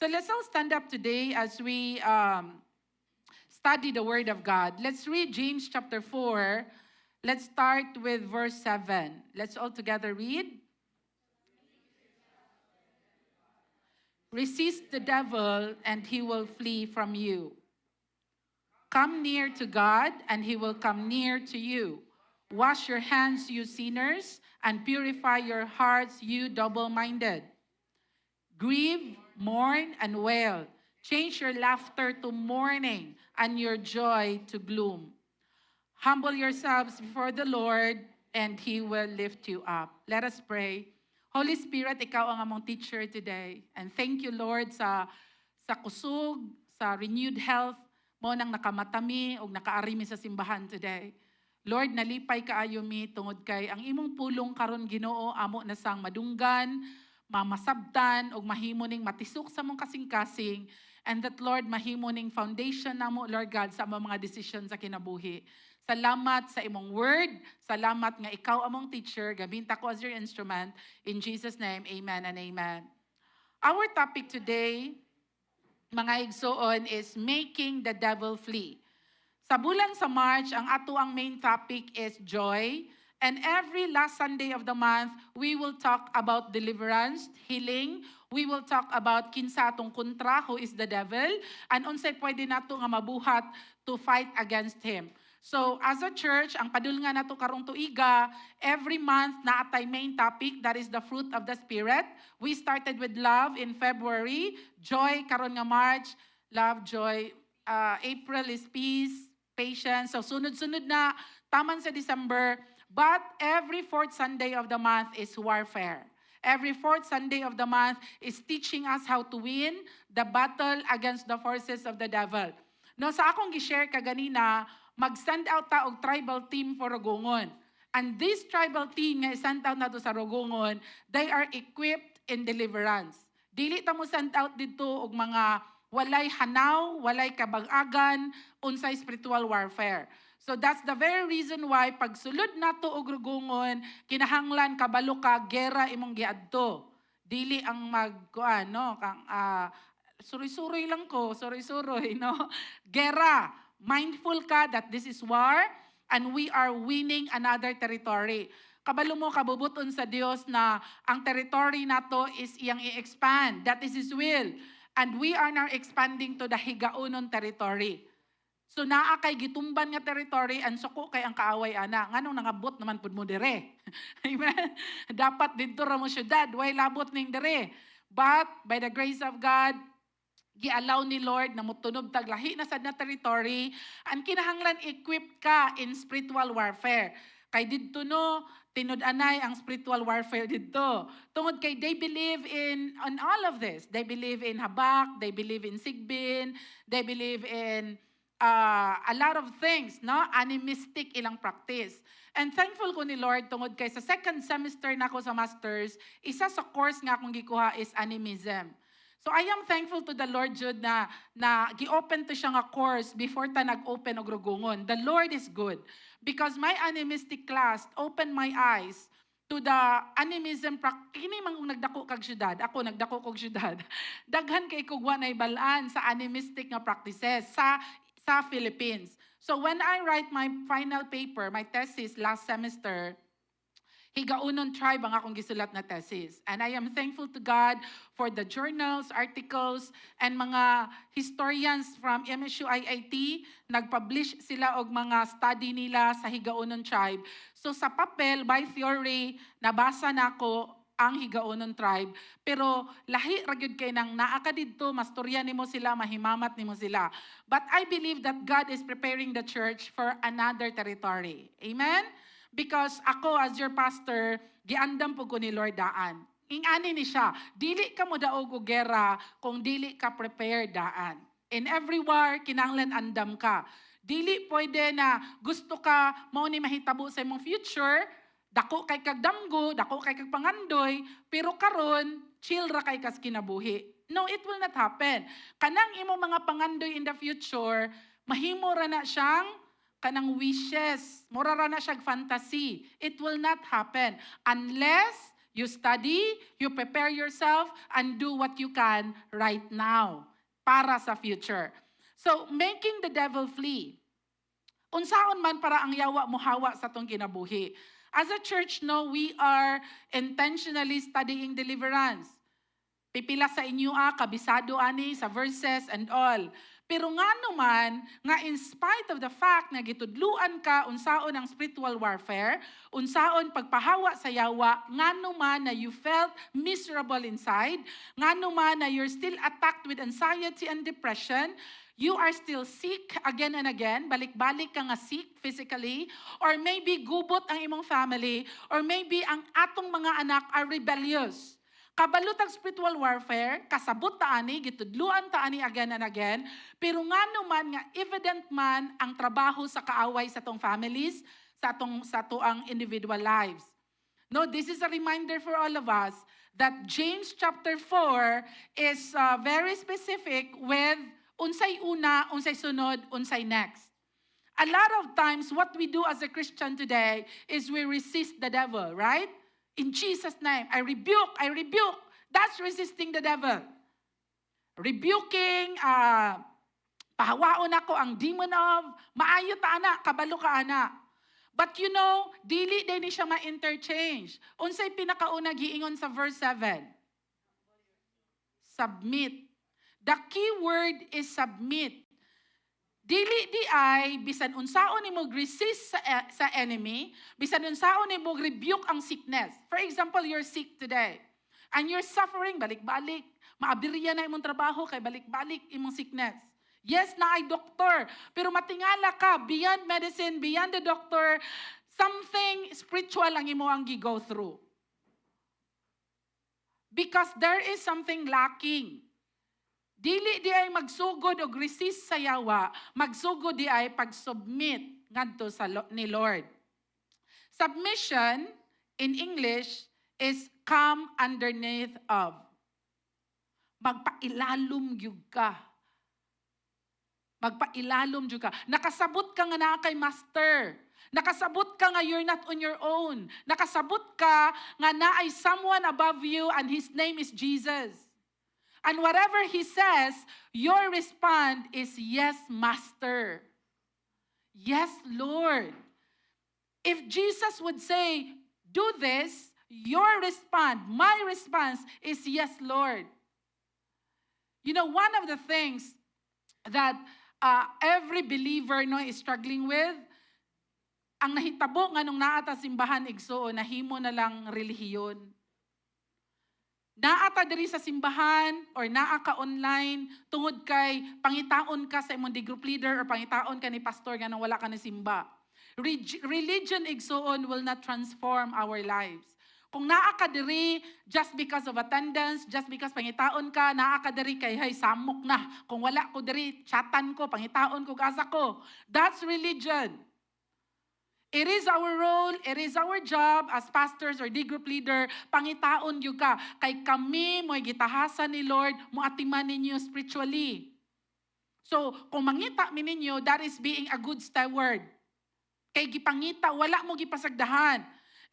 So let's all stand up today as we study the Word of God. Let's read James chapter 4. Let's start with verse 7. Let's all together read. Resist the devil, and he will flee from you. Come near to God, and he will come near to you. Wash your hands, you sinners, and purify your hearts, you double-minded. Grieve, mourn, and wail. Change your laughter to mourning, and your joy to gloom. Humble yourselves before the Lord, and He will lift you up. Let us pray. Holy Spirit, Ikaw ang among teacher today. And thank you, Lord, sa kusog, sa renewed health, mo nang nakamatami o nakaarimi sa simbahan today. Lord, nalipay kaayo mi tungod kay ang imong pulong karon Ginoo amo na sang madunggan, mamasabtan og mahimo ning matisok sa mong kasing-kasing, and that Lord mahimo ning foundation namo Lord God sa among mga decision sa kinabuhi. Salamat sa imong word, salamat nga ikaw among teacher, gabinta ko as your instrument. In Jesus name, amen and amen. Our topic today, mga igsoon, is making the devil flee. Sa bulan sa March, ang ato ang main topic is joy. And every last Sunday of the month, we will talk about deliverance, healing. We will talk about kinsa atong kontra, who is the devil, and unsay pwede nato nga mabuhat to fight against him. So as a church, ang padulngan nato karong tuiga, every month na atay main topic, that is the fruit of the Spirit. We started with love in February, joy karon nga March, love, joy. April is peace, patience. So sunod-sunod na, taman sa December. But every fourth Sunday of the month is warfare. Every fourth Sunday of the month is teaching us how to win the battle against the forces of the devil. No, sa akong gi-share kaganina, mag-send out ta og tribal team for Rogongon. And this tribal team nga send out nato sa Rogongon, they are equipped in deliverance. Dili ta mo send out dito og mga walay hanaw, walay kabag-agan, unsay spiritual warfare. So that's the very reason why pagsulod nato og Rogongon, kinahanglan kabalo ka gera imong giadto. Dili ang magkuan no kang suroy-suroy lang ko, suroy-suroy no. Gera, mindful ka that this is war and we are winning another territory. Kabalo mo kabubuton sa Dios na ang territory nato is iyang i-expand. That is His will. And we are now expanding to the Higaunon territory. So naa kay gitumban nga territory and suko kay ang kaaway ana. Nganong nangabot naman pud mo dire. Amen. Dapat didto ra mo syudad, way labot ning dire. But by the grace of God, gi-allow ni Lord na mutunob taglahi na sad na territory and kinahanglan equipped ka in spiritual warfare. Kay didto no, tinud-anay ang spiritual warfare didto. Tungod kay they believe on all of this. They believe in Habak, they believe in Sigbin, they believe in a lot of things, no? Animistic ilang practice. And thankful ko ni Lord tungod kay sa second semester nako sa masters, isa sa course nga akong gikuha is animism. So I am thankful to the Lord Jude na gi-open to siya nga course before ta nag-open og Rogongon. The Lord is good. Because my animistic class opened my eyes to the animism kini man kung nagdako kag syudad. Ako nagdako kog syudad. Daghan kay kog wanay balaan sa animistic nga practices sa Philippines. So when I write my final paper, my thesis last semester, Higaunon tribe ang akong gisulat na thesis. And I am thankful to God for the journals, articles, and mga historians from MSU IIT. Nag-publish sila og mga study nila sa Higaunon tribe. So sa papel, by theory, nabasa nako ang Higaunon tribe. Pero lahi ragyod kay nang naa ka didto, mastorya nimo sila, mahimamat nimo sila. But I believe that God is preparing the church for another territory. Amen? Because ako as your pastor, giandam po ko ni Lord daan. Ingani ni siya, dili ka mo daog og gera kung dili ka prepared daan. In every war, kinahanglan andam ka. Dili pwede na gusto ka mao ni mahitabo sa imong future, dako kay kag damgo, dako kay kag pangandoy, pero karon chill ra kay kas kinabuhi. No, it will not happen. Kanang imong mga pangandoy in the future, mahimo ra na siyang kanang wishes, mura ra na siyang fantasy. It will not happen unless You study, you prepare yourself, and do what you can right now para sa future. So, making the devil flee. Unsaon man para ang yawa mohawa sa tong kinabuhi. As a church, no, we are intentionally studying deliverance. Pipila sa inyo kabisado ani sa verses and all. Pero nga naman, nga in spite of the fact na gitudluan ka unsaon ang spiritual warfare, unsaon pagpahawa sa yawa, nga naman na you felt miserable inside, nga naman na you're still attacked with anxiety and depression, you are still sick again and again, balik-balik ka nga sick physically, or maybe gubot ang imong family, or maybe ang atong mga anak are rebellious. Kabalot ang spiritual warfare, kasabot ta ani, gitudluan ta ani again and again, pero nga naman nga evident man ang trabaho sa kaaway sa tong families, sa tuang individual lives. No, this is a reminder for all of us that James chapter 4 is very specific with unsay una, unsay sunod, unsay next. A lot of times, what we do as a Christian today is we resist the devil, right? In Jesus' name, I rebuke. That's resisting the devil. Rebuking, pahawaon ako ang demon of, maayo ta ana, kabalo ka ana. But you know, dili din siya ma-interchange. Unsay pinakauna giingon sa verse 7? Submit. The key word is submit. Dili di ay, bisan unsaon ni mo resist sa enemy, bisan unsaon ni mo rebuke ang sickness. For example, you're sick today, and you're suffering, balik-balik, maabirya na imong trabaho, kay balik-balik imong sickness. Yes, na ay doktor, pero matingala ka, beyond medicine, beyond the doctor, something spiritual ang imo ang gi-go through. Because there is something lacking. Dili di ay magsugod o resist sa yawa, magsugod di ay pag-submit ngadto sa ni Lord. Submission in English is come underneath of. Magpailalom gyud ka. Magpailalom gyud ka. Nakasabot ka nga naa kay master. Nakasabot ka nga you're not on your own. Nakasabot ka nga naay someone above you and his name is Jesus. And whatever he says, your response is, yes, Master. Yes, Lord. If Jesus would say, do this, your response, my response is, yes, Lord. You know, one of the things that every believer is struggling with, ang nahitabo nga nung naata simbahan igsoon, nahimo na lang relihiyon. Naa ta diri sa simbahan or naa ka online tungod kay pangitaon ka sa imong group leader or pangitaon ka ni pastor nga nang wala ka ni simba. Religion igsoon will not transform our lives. Kung naa ka diri just because of attendance, just because pangitaon ka, naa ka diri kay hay samok na. Kung wala ko diri, chatan ko, pangitaon ko, gasa ko. That's religion. It is our role, it is our job as pastors or the group leader, pangitaon yung ka. Kay kami mo'y gitahasan ni Lord, muatiman ninyo spiritually. So, kung mangita mi ninyo, that is being a good steward. Kay gipangita, wala mo gipasagdahan.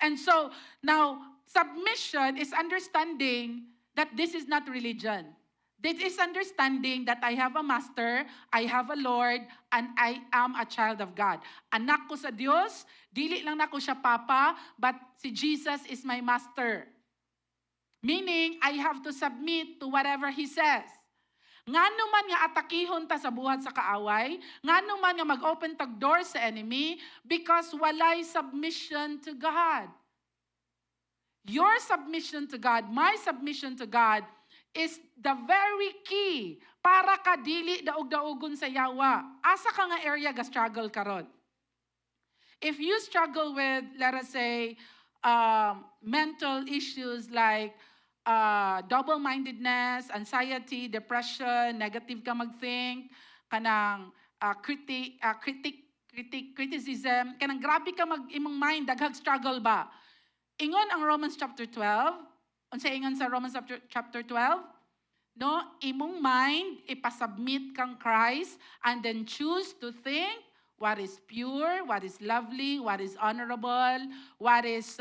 And so, now, submission is understanding that this is not religion. This is understanding that I have a master, I have a Lord, and I am a child of God. Anak ko sa Diyos, dili lang nako siya papa, but si Jesus is my master. Meaning, I have to submit to whatever He says. Nga naman nga atakihon ta sa buhat sa kaaway, nga naman nga mag-open tag door sa enemy, because walay submission to God. Your submission to God, my submission to God, is the very key para ka dili daog-daogon sa yawa. Asa ka nga area ga struggle karon? If you struggle with, let us say, mental issues like double-mindedness, anxiety, depression, negative ka mag-think, kanang criticism, kanang grabe ka imong mind, daghag struggle ba? Ingon ang Romans chapter 12, unsay ingon sa Romans chapter 12? No, imong mind ipasubmit kang Christ and then choose to think what is pure, what is lovely, what is honorable, what is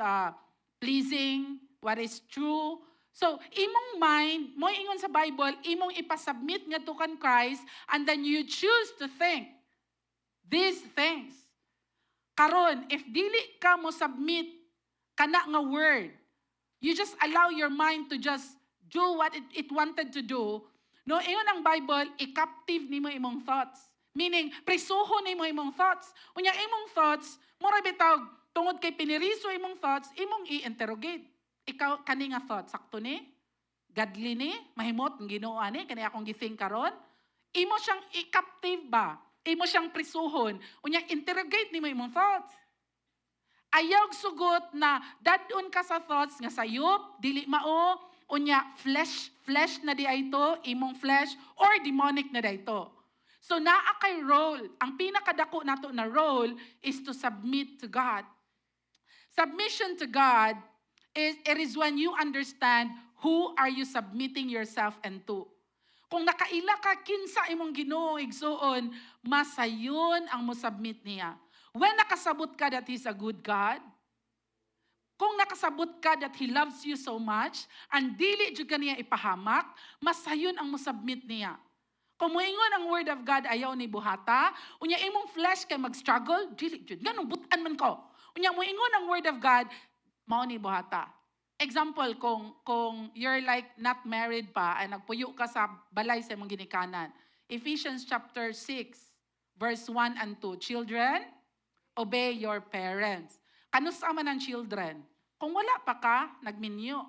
pleasing what is true. So, imong mind, mo ingon sa Bible, imong ipasubmit nga to kan Christ, and then you choose to think these things. Karon, if dili ka mo submit kana nga word, you just allow your mind to just do what it wanted to do. No, ingon ang Bible, i-captive nimo imong thoughts. Meaning, prisuho nimo imong thoughts. Unya imong thoughts, mura bitaw tungod kay piniriso imong thoughts, imong i-interrogate. Ikaw kani nga thoughts sakto ni? Godly ni? Mahimot ng Ginoo ani kani akong githink karon? Imo siyang i-captive ba? Imo siyang prisuhon. Unya interrogate nimo imong thoughts. Ayaw sugot na dadun ka sa thoughts nga sayop, dili mao, unya flesh na di ito, imong flesh, or demonic na di ito. So naa kay role, ang pinakadako nato na role is to submit to God. Submission to God it is when you understand who are you submitting yourself into. Kung nakaila ka kinsa imong Ginoo igsuon, masayon ang mo submit niya. When nakasabot ka that He's a good God, kung nakasabot ka that He loves you so much, and dili jud ka niya ipahamak, masayon ang mo submit niya. Kung moingon ang word of God ayaw ni buhata, unya imong flesh kay mag-struggle, dili jud nganong butan man ko. Unya moingon ang word of God, mao ni buhata. Example, kung you're like not married pa ay nagpuyo ka sa balay sa imong ginikanan. Ephesians chapter 6, verse 1 and 2. Children, obey your parents. Kanusa man ang children? Kung wala pa ka, nagminyo.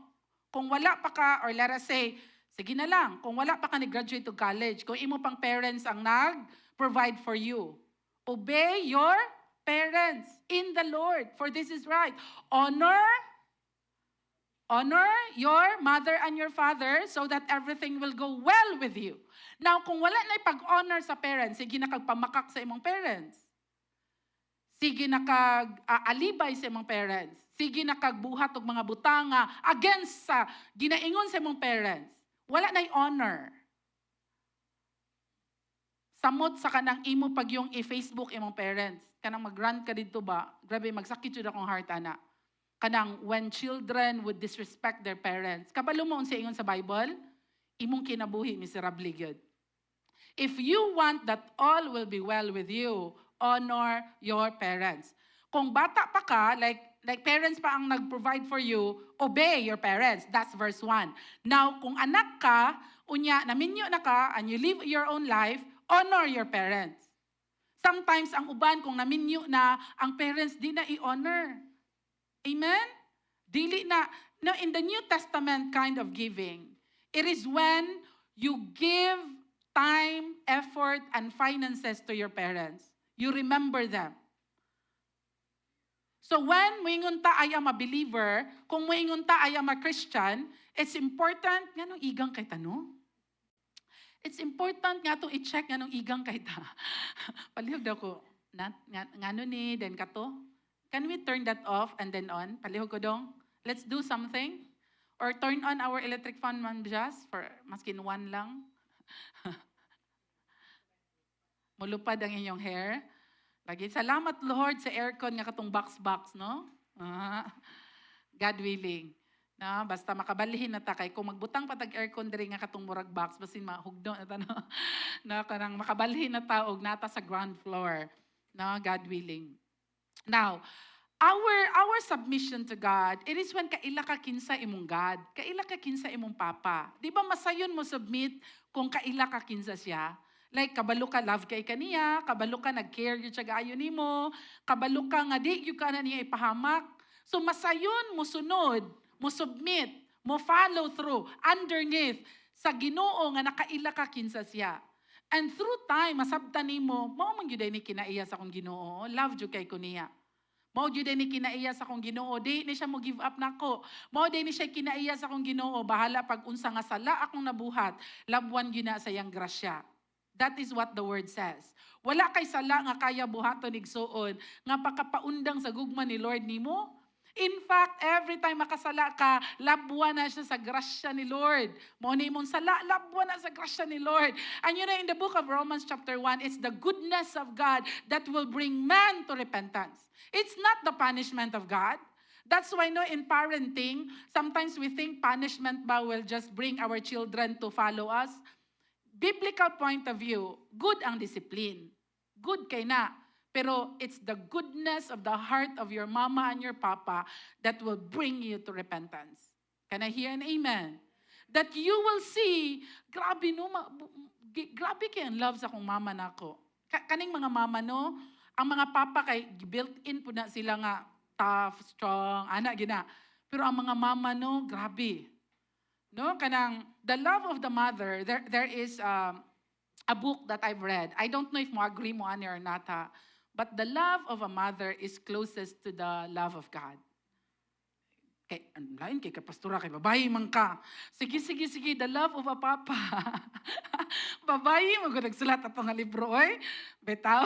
Kung wala pa ka, or let us say, sige na lang, kung wala pa ka nag-graduate to college, kung imo pang parents ang nag-provide for you, obey your parents in the Lord, for this is right. Honor your mother and your father so that everything will go well with you. Now, kung wala na pag-honor sa parents, sige na kagpamakak sa imong parents. Sige na kag-alibay sa imong parents. Sige na kagbuhat og mga butanga against sa ginaingon sa imong parents. Wala na'y honor. Samot sa kanang imo pag yung i-Facebook imong parents. Kanang mag-rant ka dito ba? Grabe, magsakit yun akong heart, ana. Kanang when children would disrespect their parents. Kabalo mo unsa ingon sa Bible? Imong kinabuhi miserable gyud. If you want that all will be well with you, honor your parents. Kung bata pa ka, like parents pa ang nag-provide for you, obey your parents. That's verse 1. Now, kung anak ka, unya, naminyo na ka, and you live your own life, honor your parents. Sometimes, ang uban, kung naminyo na, ang parents di na i-honor. Amen? Dili na. Now, in the New Testament kind of giving, it is when you give time, effort, and finances to your parents. You remember them. So when moingon ta ay a believer, kung moingon ta ay a Christian, it's important nga nung igang kay tano. It's important nga to i-check nga nung igang kay ta. Palihog daw ko, ngano ni, then kato. Can we turn that off and then on? Palihog ko dong. Let's do something. Or turn on our electric fan man just for maskin one lang. Mulupad ang inyong hair. Lagi, salamat Lord sa aircon nga katong box, no? God willing. No? Basta makabalhin na ta kay kung magbutang patag aircon diri nga katong murag box basin mahugdo na ta no. No, kanang makabalhin na ta og nata sa ground floor. No, God willing. Now, our submission to God, it is when kaila ka kinsa imong God, kaila ka kinsa imong Papa. Di ba masayon mo submit kung kaila ka kinsa siya? Like, kabalo ka, love kay kaniya, kabalo ka, nag-care yun siya gaayon nimo, kabalo ka, nga di yun ka na niya ipahamak. So, masayon mo sunod, mo submit, mo follow through, underneath, sa Ginoo nga nakaila ka kinsa siya. And through time, masabtan nimo, mao man gyud ni kinaiya sa akong Ginoo, love jud kay ko niya. Mao gyud ni kinaiya sa akong Ginoo, di ni siya mo give up nako. Mao di ni siya kinaiya sa akong Ginoo, bahala pag unsa nga sala akong nabuhat, labuan gyud na sa iyang grasya. That is what the word says. Wala kay sala nga kaya buhaton igsuon nga pakapaundang sa gugma ni Lord nimo. In fact, every time makasala ka, labuan na siya sa grasya ni Lord. Mo ni mong sala, labuan na sa grasya ni Lord. And you know, in the book of Romans chapter 1, it's the goodness of God that will bring man to repentance. It's not the punishment of God. That's why no, in parenting, sometimes we think punishment ba will just bring our children to follow us. Biblical point of view, good ang discipline. Good kay na. Pero it's the goodness of the heart of your mama and your papa that will bring you to repentance. Can I hear an amen? That you will see, grabe no, grabe kay ang love sa akong mama nako. Kaning mga mama no, ang mga papa kay built-in po na sila nga tough, strong, ana gina. Pero ang mga mama no, grabe. No, kanang the love of the mother, there is a book that I've read. I don't know if mo agree mo ani or not, ha? But the love of a mother is closest to the love of God. Kay, lain kay pastora, kay babae man ka. Sige, the love of a papa. Babae, nagsulat ato nga libro, oy. Betaw.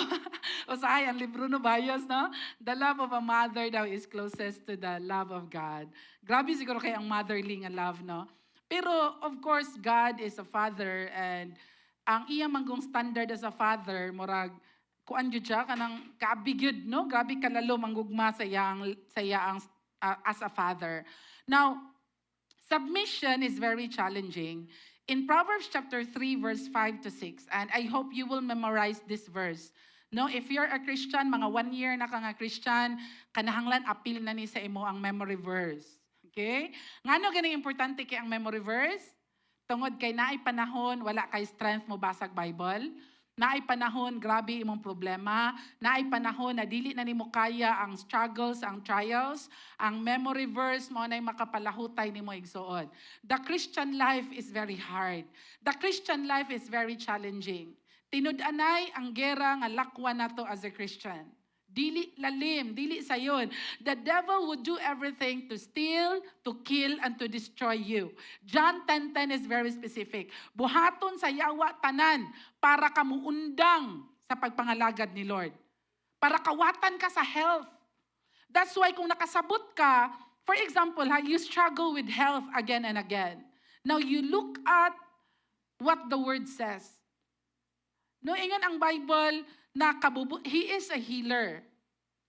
O sa ang libro no bias, no? The love of a mother daw is closest to the love of God. Grabe siguro kay ang motherly nga love, no? Pero, of course, God is a father, and ang iya manggong standard as a father, morag, kuan yun siya, kanang kaabigid, no? Grabe kalalo manggugma sa iyang as a father. Now, submission is very challenging. In Proverbs chapter 3, verse 5 to 6, and I hope you will memorize this verse. No, if you're a Christian, mga 1 year na ka nga Christian, kanahanglan appeal na ni sa imo ang memory verse. Okay? Ngano ganing importante kay ang memory verse? Tungod kay naay panahon, wala kay strength mo basag Bible. Naay panahon, grabe imong problema. Naay panahon na dili na nimo kaya ang struggles, ang trials. Ang memory verse mo na makapalahutay nimo igsuon. The Christian life is very hard. The Christian life is very challenging. Tinud-anay ang gera nga lakwa nato as a Christian. Dili lalim, dili sayon. The devil would do everything to steal, to kill, and to destroy you. John 10:10 is very specific. Buhaton sa yawa tanan para kamuundang sa pagpangalagad ni Lord. Para kawatan ka sa health. That's why kung nakasabot ka, for example, you struggle with health again and again. Now you look at what the word says. No, ingon ang Bible, na he is a healer.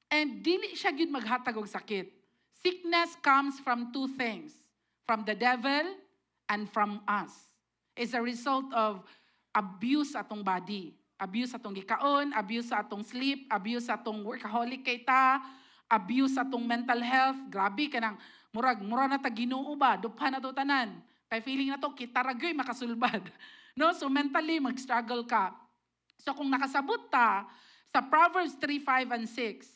And dili siya gyud maghatag og sakit. Sickness comes from two things. From the devil and from us. It's a result of abuse atong body. Abuse atong gikaon, abuse sa atong sleep, abuse sa atong workaholic kay ta, abuse sa atong mental health. Grabe kanang murag na ta Ginoo ba, dupha na to tanan. Kay feeling na to kita ragoy makasulbad. No, so mentally mag-struggle ka. So kung nakasabot ta sa Proverbs 3, 5, and 6,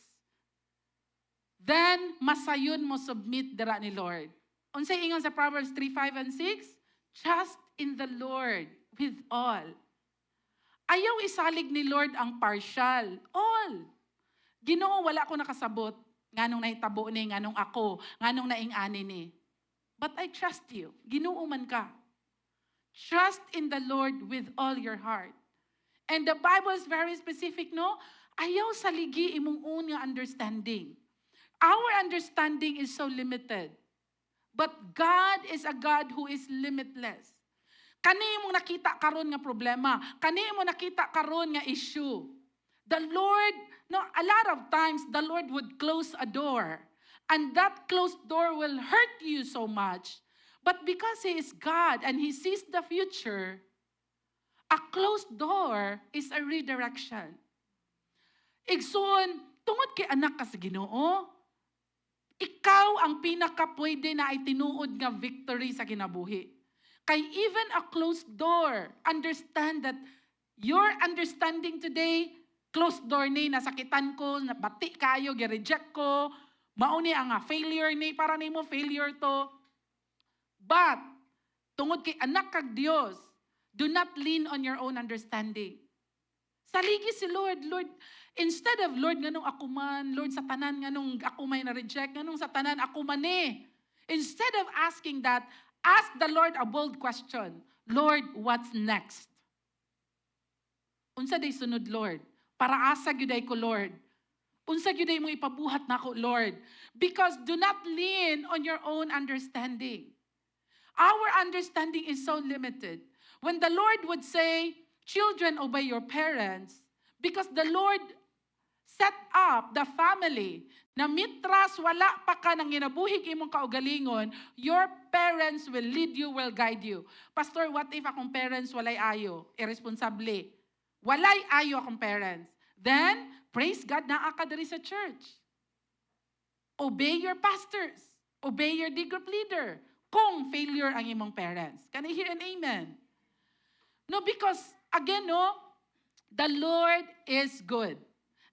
then masayon mo submit dira ni Lord. Unsay ingon sa Proverbs 3, 5, and 6? Trust in the Lord with all. Ayaw isalig ni Lord ang partial. All. Ginoo, wala ko nakasabot. Nganong nahitabo ni, nganong ako, nganong naing-ani ni. But I trust you. Ginoo man ka. Trust in the Lord with all your heart. And the Bible is very specific, no? Ayaw saligi imong own nga understanding. Our understanding is so limited. But God is a God who is limitless. Kani imong nakita karon nga problema, kani imong nakita karon nga issue. The Lord, no, a lot of times the Lord would close a door. And that closed door will hurt you so much. But because He is God and He sees the future, a closed door is a redirection. Igsoon, tungod kay anak ka sa Ginoo, ikaw ang pinakapwede na ay tinuod nga victory sa kinabuhi. Kay even a closed door, understand that your understanding today, closed door ni, nasakitan ko, nabati kayo, gi-reject ko, mauni ang failure ni, para ni mo failure to. But, tungod kay anak kag Dios, do not lean on your own understanding. Saligi si Lord. Lord, instead of, Lord, nganong ako man, Lord, sa tanan, nganong ako may na-reject, nganong sa tanan, ako man eh. Instead of asking that, ask the Lord a bold question. Lord, what's next? Unsa day sunod, Lord? Para asa gyuday ko, Lord. Unsa gyuday mo ipabuhat nako, Lord. Because do not lean on your own understanding. Our understanding is so limited. When the Lord would say, children, obey your parents, because the Lord set up the family na mitras wala pa ka nang ginabuhig imong kaugalingon, your parents will lead you, will guide you. Pastor, what if akong parents walay ayo? Irresponsable. Walay ayo akong parents. Then, praise God na ka diri sa church. Obey your pastors. Obey your D group leader. Kung failure ang imong parents. Can I hear an amen? No, because, again, no, the Lord is good.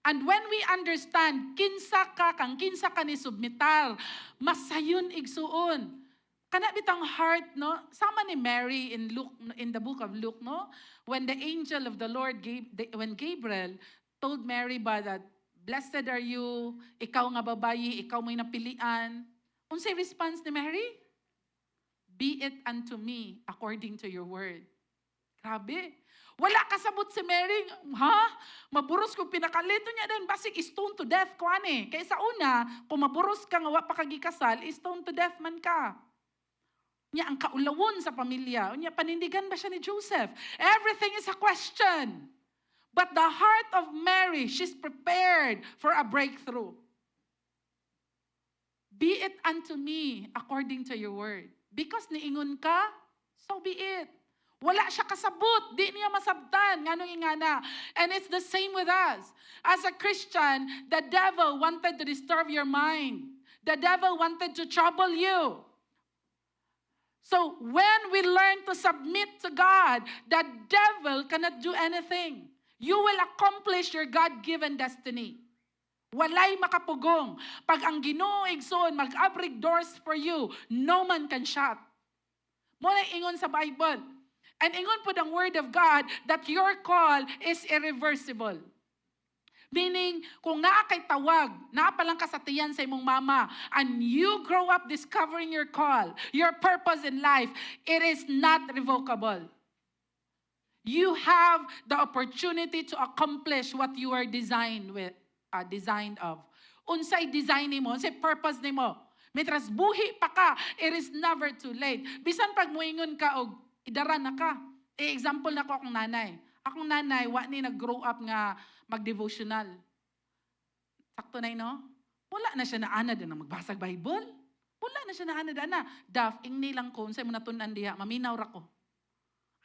And when we understand, kinsa ka ni submitar, masayon igsuon. Kana bitang heart, no? Sama ni Mary in Luke, in the book of Luke, no? When the angel of the Lord, when Gabriel told Mary ba that, blessed are you, ikaw nga babayi, ikaw mo'y napilian. Unsay response ni Mary? Be it unto me according to your word. Grabe. Wala kasabot si Mary, ha? Maburos ko pinakalito niya din, basig stone to death ko ani. Kaya sa una, kung maburos ka nga wa pa kagikasal, stone to death man ka. Nya ang kaulawon sa pamilya, nya panindigan ba siya ni Joseph? Everything is a question. But the heart of Mary, she's prepared for a breakthrough. Be it unto me according to your word. Because niingon ka, so be it. Wala siya kasabot. Di niya masabtan. Nganong ingana. And it's the same with us. As a Christian, the devil wanted to disturb your mind. The devil wanted to trouble you. So when we learn to submit to God, the devil cannot do anything. You will accomplish your God-given destiny. Walay makapugong. Pag ang Ginoo igsoon, mag-abrig doors for you, no man can shut. Muna ingon sa Bible. And ingon po ang word of God that your call is irreversible. Meaning, kung naa kay tawag, naa pa lang ka sa tiyan sa imong mama, and you grow up discovering your call, your purpose in life, it is not revocable. You have the opportunity to accomplish what you are designed of. Unsay design nimo, unsay purpose nimo. Mitras buhi pa ka, it is never too late. Bisan pag muingon ka og idara na ka. Example na ko akong nanay. Akong nanay, wa ni nag-grow up nga mag-devotional. Sakto na no? Wala na siya na ana din na magbasag Bible. Wala na siya na ana din na. Daf, ingni lang ko, unsay mo natunan diha, maminaw ra ko.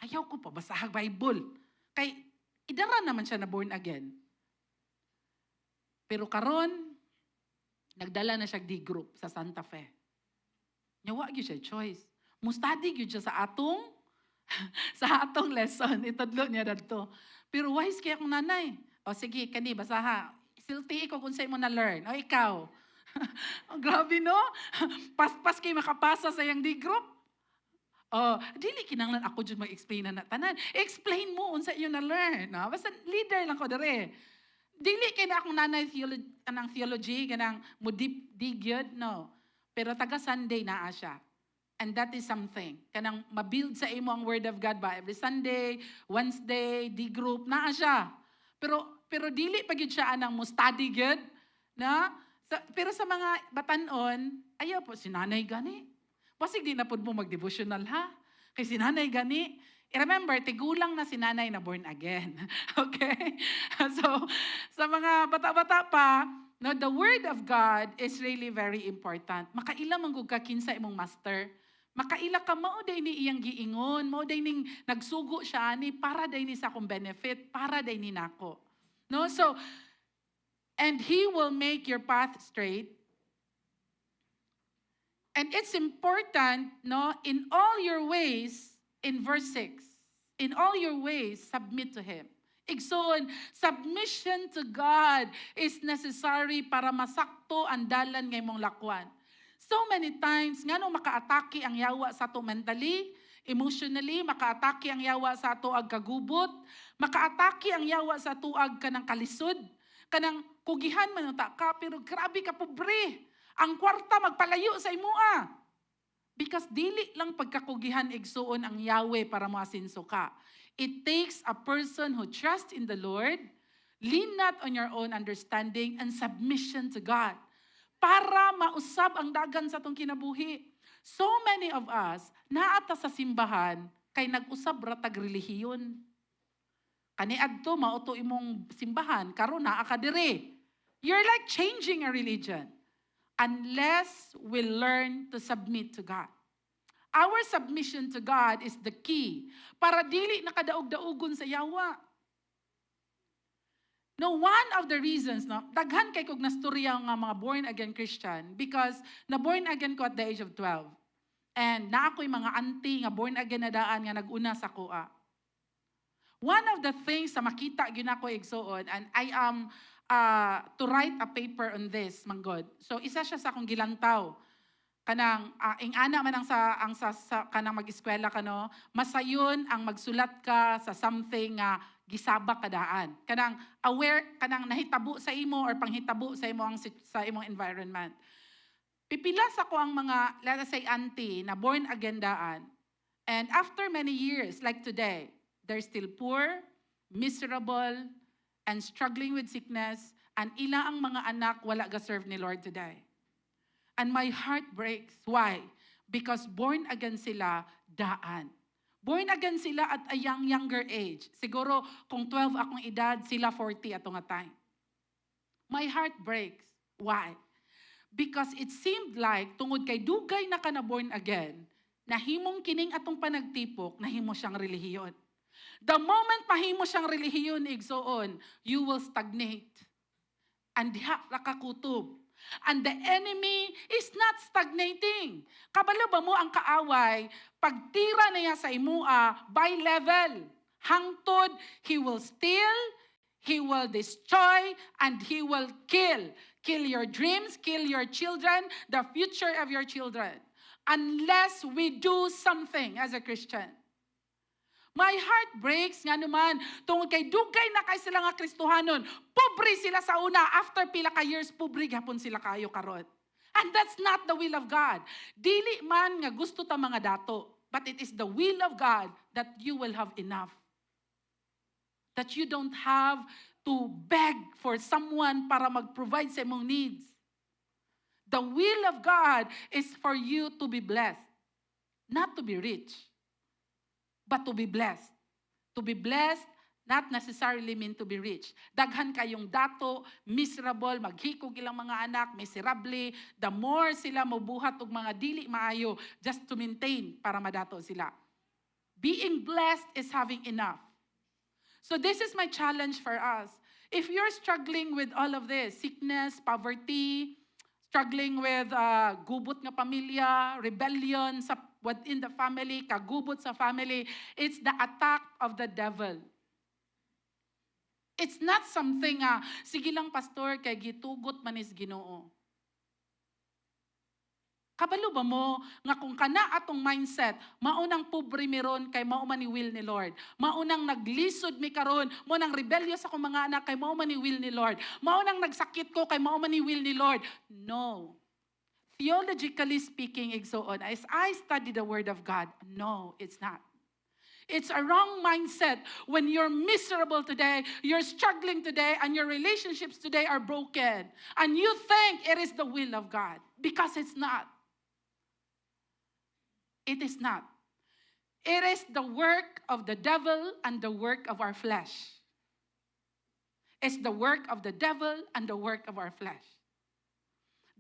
Ayaw ko pa, basahag Bible. Kay, idara naman siya na born again. Pero karon, nagdala na siya D-group sa Santa Fe. Nyawa gyud siya choice. Mustadi gyud siya sa atong lesson. Itadlo niya dadto. Pero wise kaya akong nanay. O sige, kani, basaha. Silti ko kung sa'yo mo na-learn. O ikaw. Oh, grabe no? Paspas kay makapasa sa yung D-group. Oh, dili kinanglan ako dyan mag-explain na tanan. Explain mo unsa iyo na-learn. No? Basta leader lang ko dere. Dili kay na akong nanay theology, kanang mo deep digyod, no. Pero taga Sunday naa siya. And that is something. Kanang mabuild sa imo ang word of God ba every Sunday, Wednesday, D-group, naa siya. Pero dili pa gyud siya anang mo study gyud, na? Pero sa mga batanon, ayaw po si nanay gani. Pasig di na pud mo mag-devotional ha. Kay si nanay gani. Remember, tigulang na si nanay na born again. Okay? So, sa mga bata-bata pa, no, the word of God is really very important. Makaila man gud ka kinsa imong master. Makaila ka mao day ni iyang giingon, mao day ning nagsugo siya ani para day ni sa akong benefit, para day ni nako. No, so and he will make your path straight. And it's important, no, in all your ways, in verse 6, in all your ways submit to him. Igsoon, submission to God is necessary para masakto ang dalan nga imong lakwan. So many times, nga nung maka-atake ang yawa sa ato mentally, emotionally, maka-atake ang yawa sa ato ag kagubot, maka-atake ang yawa sa ato ag kanang kalisod, kanang kugihan man ta ka, pero grabe ka pobre. Ang kwarta magpalayo sa imua. Because dili lang pagkakugihan igsuon ang Yahweh para moasinso ka. It takes a person who trusts in the Lord, lean not on your own understanding, and submission to God. Para mausab ang dagan sa itong kinabuhi. So many of us, naata sa simbahan, kay nag-usab ratag relihiyon. Kaniadto, mauto imong simbahan, karon naa ka dire. You're like changing a religion unless we learn to submit to God. Our submission to God is the key para dili nakadaog-daogon sa yawa. No, one of the reasons, no, daghan kay kog nastorya nga mga born-again Christian because na born-again ko at the age of 12. And na ako'y mga auntie nga born-again na daan nga nag-una sa kuha. One of the things sa makita gyud ako igsuon, and I am to write a paper on this, manggod. So isa siya sa akong gilantaw. Kanang ingana man ang sa kanang mag-eskwela kano, masayon ang magsulat ka sa something nga gisaba kadaan. Kanang aware kanang nahitabo sa imo or panghitabo sa imo sa imong environment. Pipilas ako ang mga, let us say, auntie na born again daan. And after many years, like today, they're still poor, miserable, and struggling with sickness, and ila ang mga anak wala ga-serve ni Lord today. And my heart breaks. Why? Because born again sila daan. Born again sila at a younger age. Siguro kung 12 akong edad, sila 40 ato nga time. My heart breaks. Why? Because it seemed like tungod kay dugay na ka na born again, nahimong kining atong panagtipok, nahimo siyang relihiyon. The moment mahimo siyang relihiyon, igsoon, you will stagnate. And diha lakakutob. And the enemy is not stagnating. Kabalo ba mo ang kaaway, pagtira niya sa imua by level, hangtod, he will steal, he will destroy, and he will kill. Kill your dreams, kill your children, the future of your children. Unless we do something as a Christian. My heart breaks nga naman, tungod kay dugay na kay sila nga Kristohanon, pobre sila sa una, after pila ka years, pobre gapon sila kayo karon. And that's not the will of God. Dili man nga gusto ta mga dato, but it is the will of God that you will have enough. That you don't have to beg for someone para mag-provide sa imong needs. The will of God is for you to be blessed, not to be rich. But to be blessed. To be blessed, not necessarily mean to be rich. Daghan kayong dato, miserable, maghikog ilang mga anak, miserable, the more sila mabuhat og mga dili maayo just to maintain para madato sila. Being blessed is having enough. So this is my challenge for us. If you're struggling with all of this, sickness, poverty, struggling with gubot nga pamilya, rebellion sa within the family, kagubot sa family, it's the attack of the devil. It's not something, sige lang pastor, kay gitugot man is Ginoo. Kabalo ba mo, nga kung kana atong mindset, maunang pobre meron, kay mao man ni will ni Lord. Maunang naglisod mi karon, mo nang rebellious ako mga anak, kay mao man ni will ni Lord. Maunang nagsakit ko, kay mao man ni will ni Lord. No. Theologically speaking, igsoon, as I study the Word of God, no, it's not. It's a wrong mindset when you're miserable today, you're struggling today, and your relationships today are broken. And you think it is the will of God, because it's not. It is not. It is the work of the devil and the work of our flesh. It's the work of the devil and the work of our flesh.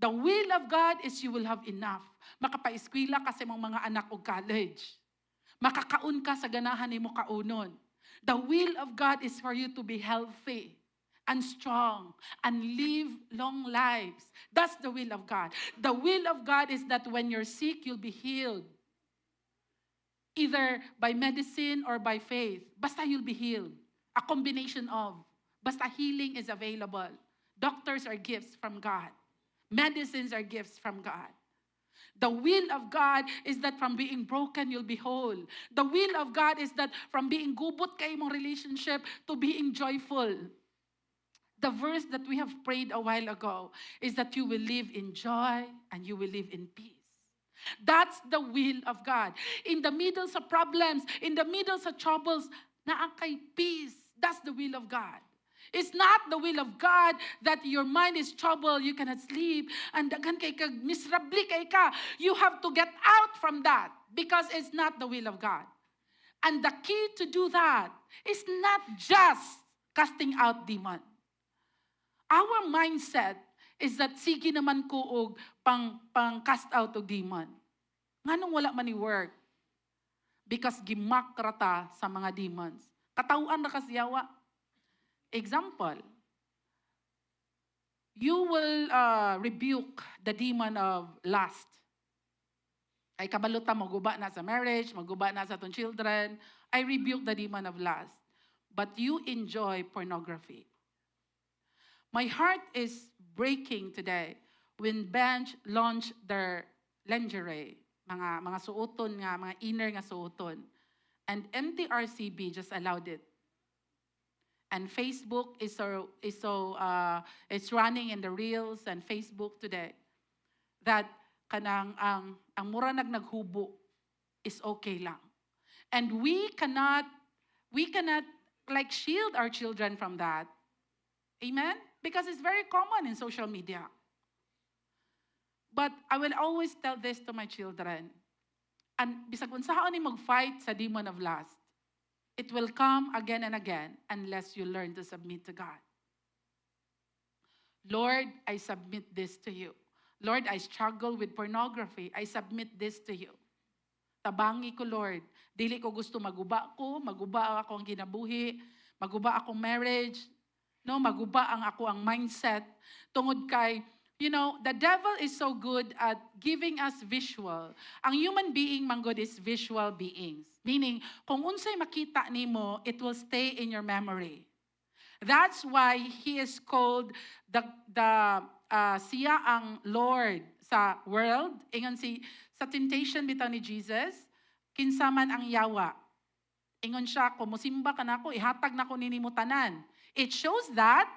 The will of God is you will have enough. Makapaeskwela ka sa mong mga anak o college. Makakaon ka sa ganahan ni mo kaunon. The will of God is for you to be healthy and strong and live long lives. That's the will of God. The will of God is that when you're sick, you'll be healed. Either by medicine or by faith. Basta you'll be healed. A combination of. Basta healing is available. Doctors are gifts from God. Medicines are gifts from God. The will of God is that from being broken, you'll be whole. The will of God is that from being gubot kay mong relationship to being joyful. The verse that we have prayed a while ago is that you will live in joy and you will live in peace. That's the will of God. In the middle of problems, in the middle of troubles, naa kay peace. That's the will of God. It's not the will of God that your mind is troubled, you cannot sleep, and daghan kay ka, miserable kay ka. You have to get out from that because it's not the will of God. And the key to do that is not just casting out demons. Our mindset is that sige naman ko og pang cast out og demon. Nganong wala man ni work? Because gimakrata sa mga demons. Katawaan na kasiyawa. Example, you will rebuke the demon of lust. Ay kabaluta, maguba na sa marriage, maguba na sa itong children. I rebuke the demon of lust. But you enjoy pornography. My heart is breaking today when Bench launched their lingerie, mga suoton nga, mga inner nga suoton. And MTRCB just allowed it. And Facebook is it's running in the reels and Facebook today that kanang ang mura naghubo is okay lang. And we cannot like shield our children from that. Amen? Because it's very common in social media. But I will always tell this to my children. And bisag unsaon ni mag-fight sa demon of lust, it will come again and again unless you learn to submit to God. Lord, I submit this to you. Lord, I struggle with pornography. I submit this to you. Tabangi ko, Lord. Dili ko gusto maguba ako ang kinabuhi, maguba akong marriage, no, maguba ang mindset. Tungod kay, the devil is so good at giving us visual. Ang human being, manggod, is visual beings. Meaning, kung unsay makita nimo, it will stay in your memory. That's why he is called siya ang Lord sa world. Ingon sa temptation bitaw ni Jesus, kinsa man ang yawa. Ingon siya, kung musimba ka nako, ihatag nako ninimo tanan. It shows that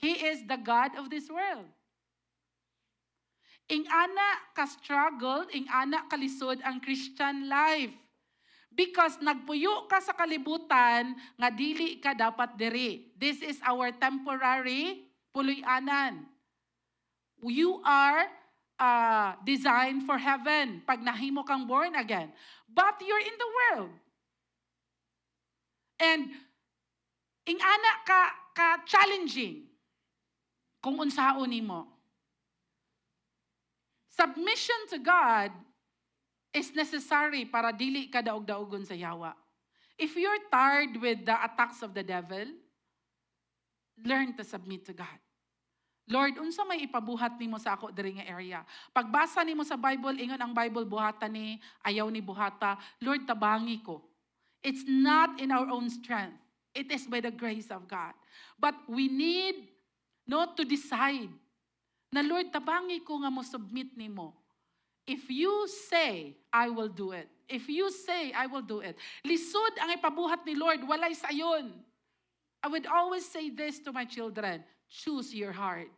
he is the God of this world. Ing ana ka-struggle, ing ana kalisod ang Christian life. Because nagpuyo ka sa kalibutan, nga dili ka dapat diri. This is our temporary puloy-anan. You are designed for heaven pag nahimo kang born again. But you're in the world. And ing ana ka challenging kung unsaon nimo. Submission to God is necessary para dili ka daog-daogon sa yawa. If you're tired with the attacks of the devil, learn to submit to God. Lord, unsa may ipabuhat nimo sa ako diri nga area? Pagbasa nimo sa Bible, ingon ang Bible buhata ni, ayaw ni buhata. Lord, tabangi ko. It's not in our own strength. It is by the grace of God. But we need to decide na Lord, tabangi ko nga mo submit nimo. If you say, I will do it. If you say, I will do it. Lisod ang ipabuhat ni Lord, walay sayon. I would always say this to my children, choose your heart.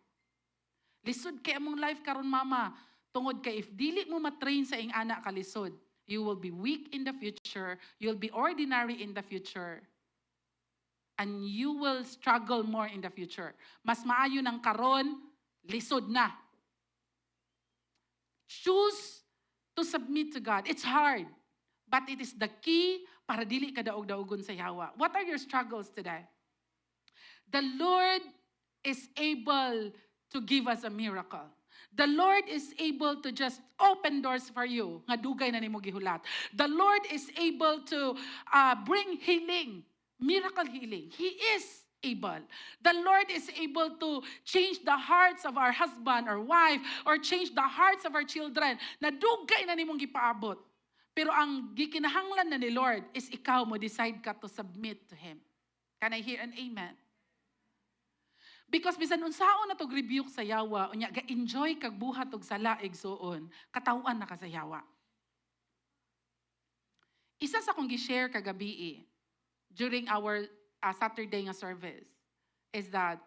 Lisod kay among life karon mama, tungod kay if dili mo matrain sa ing anak ka lisod, you will be weak in the future, you'll be ordinary in the future, and you will struggle more in the future. Mas maayo ng karon, lisod na. Choose to submit to God. It's hard, but it is the key para dili ka daog-daogon sa yawa. What are your struggles today? The Lord is able to give us a miracle. The Lord is able to just open doors for you. Nga dugay na nimo gihulat. The Lord is able to bring healing, miracle healing. He is able. The Lord is able to change the hearts of our husband or wife or change the hearts of our children na dugay na nimong gipaabot. Pero ang gikinahanglan na ni Lord is ikaw mo decide ka to submit to Him. Can I hear an amen? Because bisan unsaon na tog rebuke sa yawa, unya ga-enjoy kag buhat og sala igsuon, katawan na ka sa yawa. Isa sa kong gi-share kagabi during our Saturday nga service is that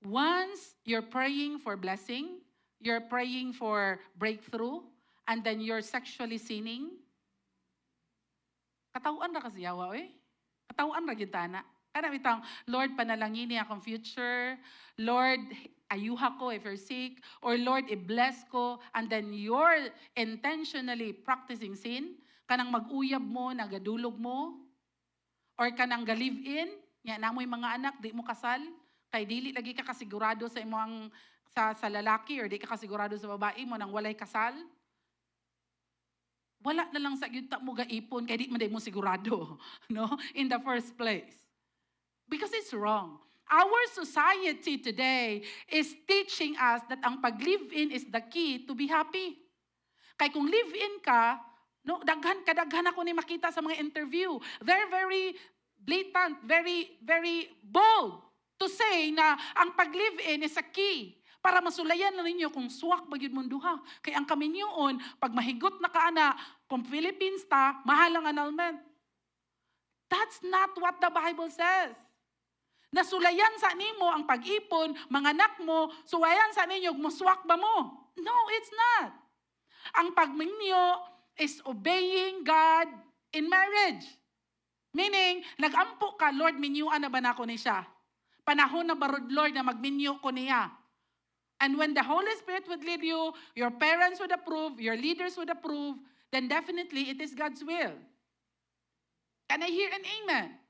once you're praying for blessing, you're praying for breakthrough, and then you're sexually sinning, katawan ra kasi yawa, katawan ra gyud tana. Kana bitang, Lord, panalangin niya akong future. Lord, ayuha ko if you're sick. Or Lord, i-bless ko. And then you're intentionally practicing sin. Kanang mag-uyab mo, nagadulog mo. Or kanang ga-live-in. Nga, namoy mga anak, di mo kasal. Kay dili lagi ka kasigurado sa imong sa lalaki or di ka kasigurado sa babae mo nang walay kasal. Wala na lang sa gyud ta mo gaipon kay di man day mo sigurado, no? In the first place. Because it's wrong. Our society today is teaching us that ang pag-live-in is the key to be happy. Kay kung live-in ka, no, kadaghan ako ni makita sa mga interview. They're very blatant, very bold to say na ang pag-live-in is a key para masulayan na ninyo kung suwak ba yun mong duha. Kaya ang kami niyon, pag mahigot na kaana, kung Philippines ta, mahal ang annulment. That's not what the Bible says. Nasulayan sa nimo ang pag-ipon, mga anak mo, suwayan sa ninyo, muswak ba mo? No, it's not. Ang pagminyo is obeying God in marriage. Meaning, nag-ampo ka, Lord, minyuan na ba na ako ni siya? Panahon na barod, Lord, na magminyo ko niya. And when the Holy Spirit would lead you, your parents would approve, your leaders would approve, then definitely it is God's will. Can I hear an amen?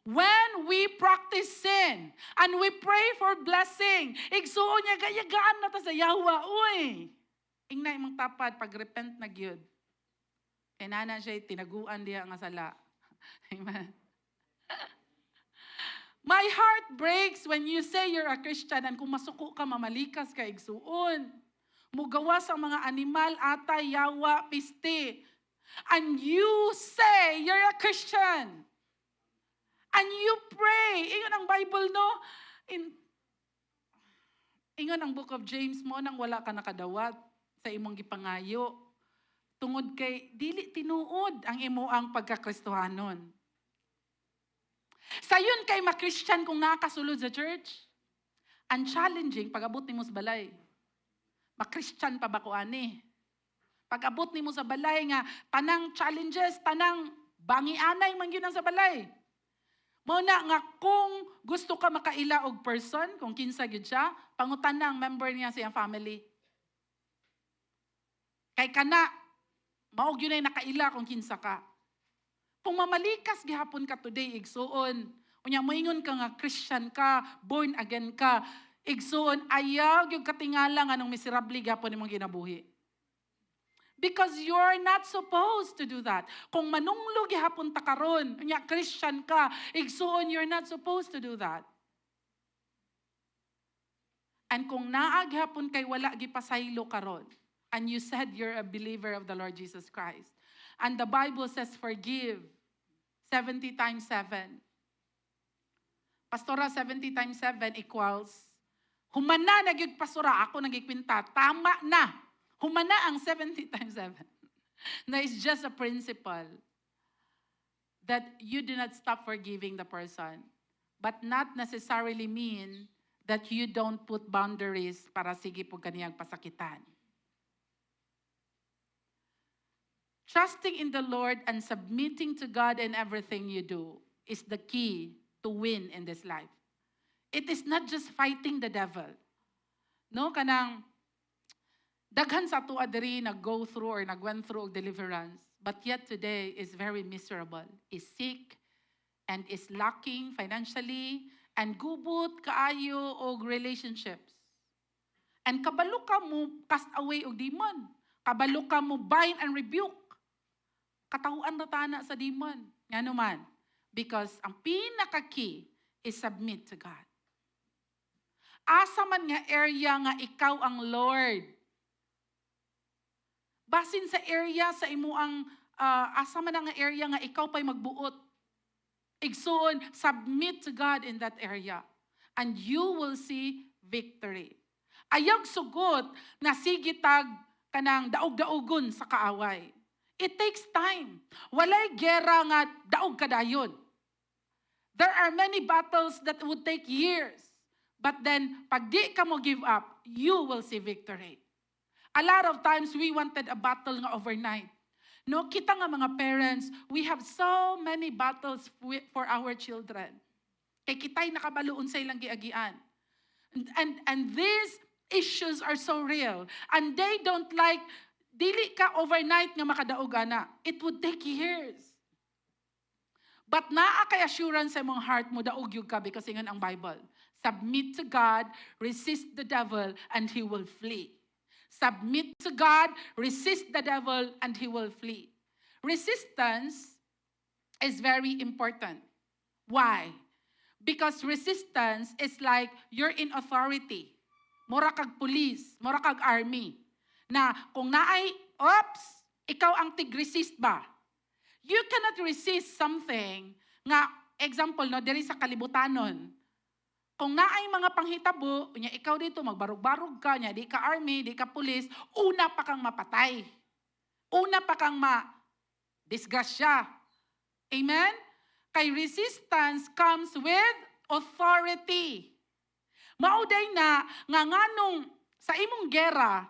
When we practice sin and we pray for blessing, igsuon niya, gayagaan na ta sa Yahwa, uy. Ingnay mong tapad, pag-repent na gyud. Kaya nana siya, tinaguan diya nga sala. Amen. My heart breaks when you say you're a Christian and kung masuko ka, mamalikas ka, igsuon. Mugawa sa mga animal, atay, yawa, piste. And you say you're a Christian. And you pray. Ingon ang Bible, no? Ingon ang book of James mo nang wala ka nakadawat sa imong gipangayo. Tungod kay dili tinuod ang imo ang pagkakristohanon. Sayon kay ma-Christian kung nakasulod sa church. Ang challenging pag-abot nimo sa balay. Ma-Christian pa ba ko ani? Pag-abot nimo sa balay nga tanang challenges, tanang bangianay man gyud ang sa balay. Muna nga kung gusto ka makaila og person, kung kinsa gyud siya, pangutan na ang member niya sa iyang family. Kay kana, maog yun ay nakaila kung kinsa ka. Kung mamalikas gihapon ka today, igsuon, unya moingon ka nga Christian ka, born again ka, igsuon, ayaw yung katingala nga nung miserable gihapon imong ginabuhi. Because you're not supposed to do that. Kung manunglo gihapon ta karon, unya Christian ka, igsuon, you're not supposed to do that. And kung naa gihapon kay wala gipasaylo karon, and you said you're a believer of the Lord Jesus Christ, and the Bible says forgive 70 times 7. Pastora, 70 times 7 equals, humana na gyud pastora, ako nagikwinta, tama na. Humana ang 70 times 7. Now, it's just a principle that you do not stop forgiving the person, but not necessarily mean that you don't put boundaries para sige po kaniyang pasakitan. Trusting in the Lord and submitting to God in everything you do is the key to win in this life. It is not just fighting the devil. No, kanang daghan sa tuwa diri nag-go through or nag-went through deliverance, but yet today is very miserable, is sick, and is lacking financially, and gubot kaayo og relationships. And kabalo ka mo cast away og demon. Kabalo ka mo bind and rebuke. Katawuan na tana sa demon. Nga naman, because ang pinaka-key is submit to God. Asa man nga area nga ikaw ang Lord, basin sa area sa imo ang asa man ang area nga ikaw pa'y magbuot. Igsuon, submit to God in that area. And you will see victory. Ayag sugot na sigitag kanang daog-daogon sa kaaway. It takes time. Walay gera nga daog kadayon. There are many battles that would take years. But then, pag di ka mo give up, you will see victory. A lot of times, we wanted a battle nga overnight. No, kita nga mga parents, we have so many battles for our children. Kay kita'y nakabaluon sa ilang giagian. And these issues are so real. And they don't like, dili ka overnight nga makadaog ana. It would take years. But naa kay assurance sa mong heart mo, daog yung ka, because ingon ang Bible. Submit to God, resist the devil, and he will flee. Submit to God, resist the devil, and he will flee. Resistance is very important. Why? Because resistance is like you're in authority. Mura kag police, mura kag army. Na kung naay, ikaw ang tig-resist ba? You cannot resist something nga, example, no, diri sa kalibutanon. Kung naay mga panghitabo, nya ikaw dito, magbarog-barog ka, nya di ka army, di ka police, una pa kang mapatay. Una pa kang ma-disgrasya. Amen? Kay resistance comes with authority. Mauday na nga nganong sa imong gera,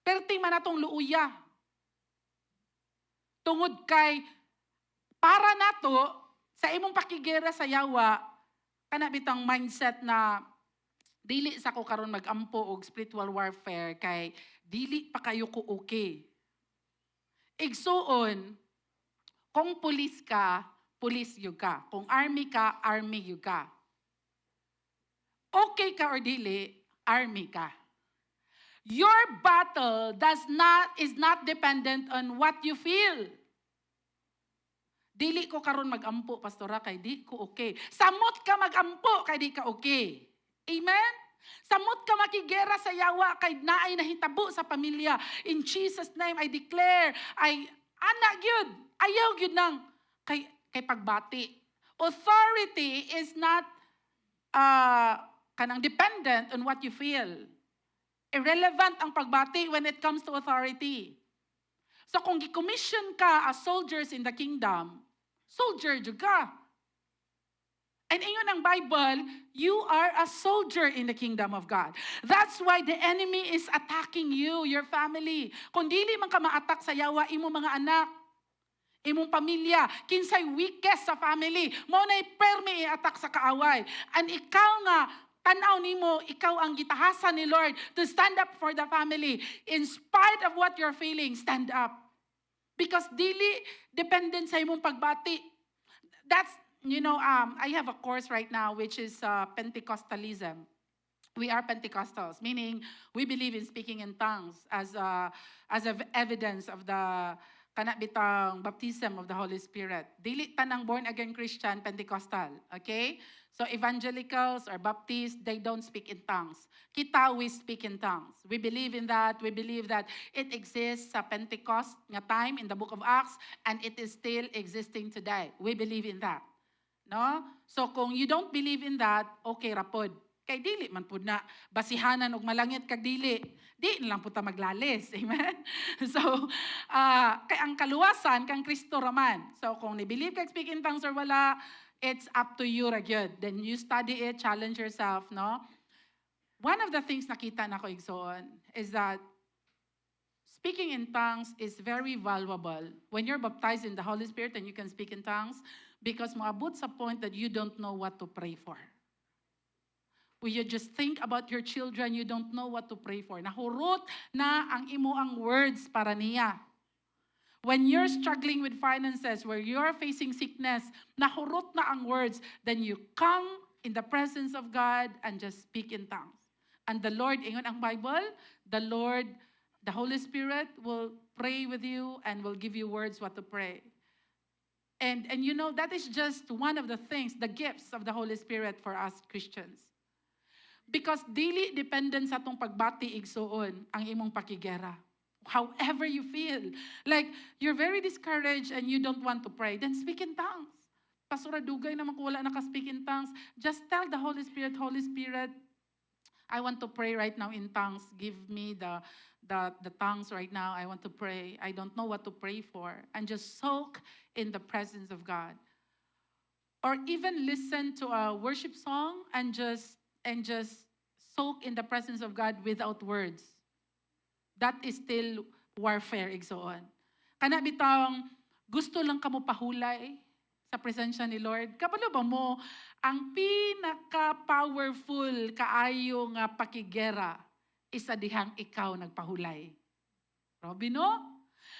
perting man atong luuya. Tungod kay para nato sa imong pakigera sa yawa, kana bitang mindset na dili sa ko karon magampo og spiritual warfare kay dili pa kayo ko okay. Igsuon, kung pulis ka, pulis yun ka. Kung army ka, army yun ka. Okay ka or dili, army ka. Your battle is not dependent on what you feel. Dili ko karon magampo, pastora, kay di ko okay. Samot ka magampo, kay di ka okay. Amen? Samot ka makigera sa yawa, kay naay nahitabo sa pamilya. In Jesus' name, I declare, anak yun, ayaw yun nang, kay pagbati. Authority is not kanang dependent on what you feel. Irrelevant ang pagbati when it comes to authority. So kung gi-commission ka as soldiers in the kingdom, soldier jud ka. And ingon ang Bible, you are a soldier in the kingdom of God. That's why the enemy is attacking you, your family. Kung dili man ka ma-attack sa yawa, imong mga anak, imong pamilya, kinsay weakest sa family, mao nay permi i-attack sa kaaway. And ikaw nga, tanaw nimo, ikaw ang gitahasan ni Lord to stand up for the family. In spite of what you're feeling, stand up. Because dili dependent sa imong pagbati. That's, I have a course right now which is Pentecostalism. We are Pentecostals, meaning we believe in speaking in tongues as evidence of the kanabitang baptism of the Holy Spirit. Dili tanang born again Christian Pentecostal, okay? So evangelicals or Baptists, they don't speak in tongues. Kita, we speak in tongues. We believe in that. We believe that it exists sa Pentecost nga time in the book of Acts, and it is still existing today. We believe in that. No? So kung you don't believe in that, okay rapod. Kay dili man pud na basihanan og malangit kag dili. Di lang puta maglalis. Amen? So, kay ang kaluwasan kang Kristo raman. So kung ni-believe kag speak in tongues or wala, it's up to you ra gyud. Then you study it, challenge yourself, no? One of the things nakita nako igsoon is that speaking in tongues is very valuable. When you're baptized in the Holy Spirit and you can speak in tongues, because moabot sa point that you don't know what to pray for. When you just think about your children, you don't know what to pray for. Nahurot na ang imo ang words para niya. When you're struggling with finances, where you're facing sickness, nahurot na ang words, then you come in the presence of God and just speak in tongues. And the Lord, ingon ang Bible, the Lord, the Holy Spirit will pray with you and will give you words what to pray. And that is just one of the things, the gifts of the Holy Spirit for us Christians. Because dili dependent sa atong pagbati igsuon ang imong pakigera. However you feel. Like, you're very discouraged and you don't want to pray, then speak in tongues. Pastora, dugay naman kung wala naka-speak in tongues. Just tell the Holy Spirit, I want to pray right now in tongues. Give me the tongues right now. I want to pray. I don't know what to pray for. And just soak in the presence of God. Or even listen to a worship song and just soak in the presence of God without words. That is still warfare, igsoon. Kana bitang gusto lang kamo pahulay sa presensya ni Lord. Kabalo ba mo, ang pinaka-powerful kaayo nga pakigera isa dihang ikaw nagpahulay. Robi no?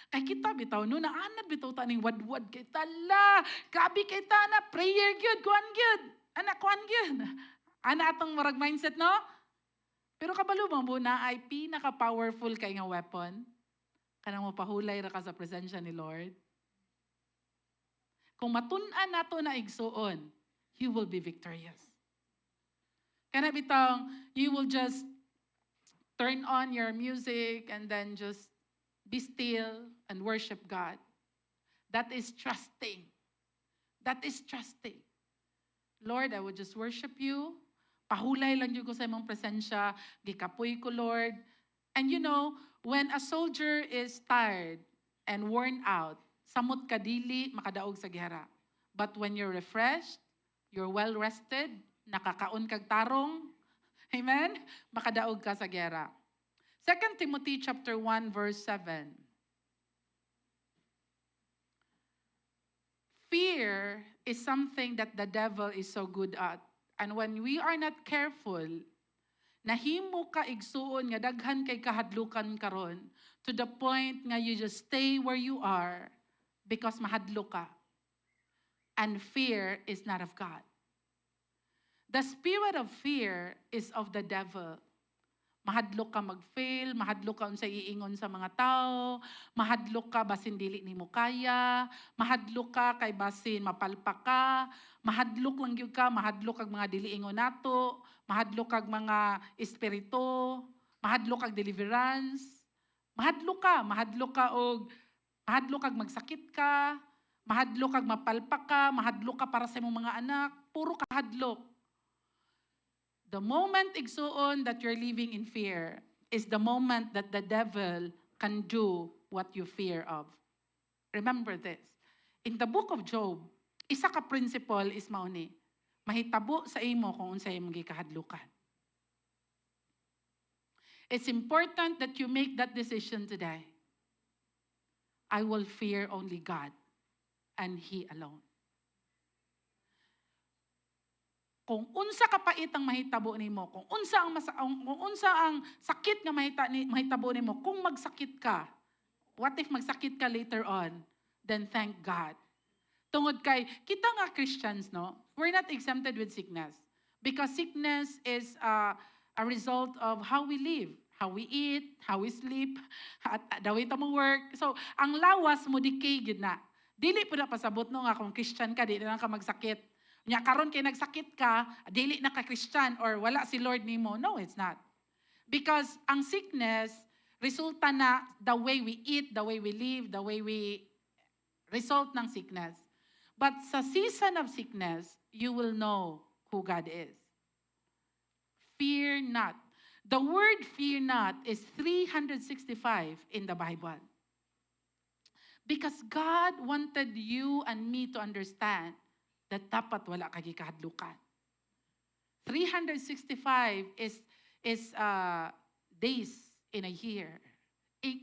Kay kita bitaw no, naanad bitaw ta ning wadwad kay tala. Grabe kay ta na prayer gyud, kuan gyud. Anak kuan gyud. Ana atong marag mindset, no? Pero kabalo mo na ay pinaka-powerful kay nga weapon. Kanang mapahulay ra ka sa presensya ni Lord. Kung matun-an nato na igsuon, you will be victorious. Kana bitang, you will just turn on your music and then just be still and worship God. That is trusting. That is trusting. Lord, I will just worship you. Pahulay lang yun ko sa imong presensya. Gikapoy ko, Lord. And you know, when a soldier is tired and worn out, samot kadili, makadaog sa gihara. But when you're refreshed, you're well-rested, nakakaon kag tarong, amen? Makadaog ka sa gihara. 2 Timothy chapter 1, verse 7. Fear is something that the devil is so good at. And when we are not careful, nahimo ka igsuon nga daghan kay kahadlukan karon to the point nga you just stay where you are because mahadlo ka. And fear is not of God. The spirit of fear is of the devil. Mahadlok ka mag-fail, mahadlok ka unsay iingon sa mga tao, mahadlok ka basin dili nimo kaya, mahadlok ka kay basin mapalpak ka, mahadlok lang gyud ka, mahadlok kag mga dili ingon nato, mahadlok kag mga espiritu, mahadlok kag deliverance, mahadlok ka og mahadlok kag magsakit ka, mahadlok kag mapalpak ka, mahadlok ka para sa imong mga anak, puro kahadlok. The moment igsuon that you're living in fear is the moment that the devil can do what you fear of. Remember this. In the book of Job, isa ka principle is mauni. Mahitabo sa imo kung unsay imong gikahadlukan. It's important that you make that decision today. I will fear only God and He alone. Kung unsa kapait ang mahitabo nimo, kung unsa ang sakit nga mahitabo nimo, kung magsakit ka, what if magsakit ka later on? Then thank God. Tungod kay kita nga Christians, no, we're not exempted with sickness because sickness is a result of how we live, how we eat, how we sleep, at the way ta mo work. So ang lawas mo decay gid na. Dili po na pasabot no nga kung Christian ka, dili na ka magsakit. Nya karon kay nagsakit ka, dili na ka Christian or wala si Lord nimo. No, it's not. Because ang sickness resulta na the way we eat, the way we live, the way we result ng sickness. But sa season of sickness, you will know who God is. Fear not. The word fear not is 365 in the Bible. Because God wanted you and me to understand that dapat wala kay kahadlukan. 365 is days in a year.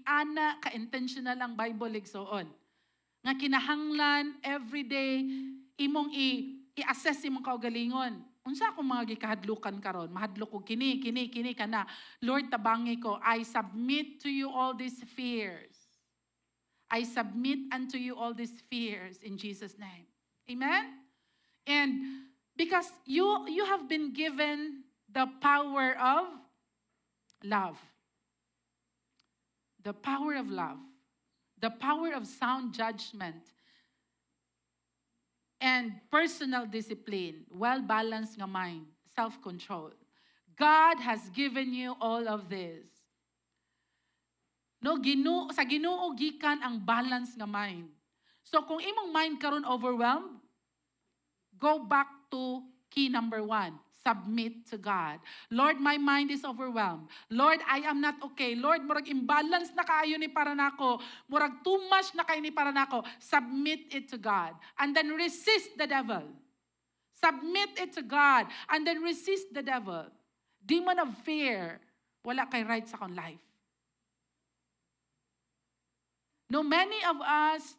Ana ka-intentional ang Bible igsoon. Nga kinahanglan every day imong i-assess imong kaugalingon. Unsa akong mga gikahadlukan karon? Mahadlok ko kini kana. Lord, tabangi ko, I submit to you all these fears. I submit unto you all these fears in Jesus' name. Amen? And because you have been given the power of love. The power of love. The power of sound judgment. And personal discipline, well-balanced nga mind, self-control. God has given you all of this. No, sa Ginoo gikan ang balance nga mind. So kung imong mind karon overwhelmed, go back to key number 1. Submit to God. Lord, my mind is overwhelmed. Lord, I am not okay. Lord, murag imbalance na kaayo ni para nako. Murag too much na kayo ni para nako. Submit it to God. And then resist the devil. Submit it to God. And then resist the devil. Demon of fear. Wala kay right sa akong life. No, many of us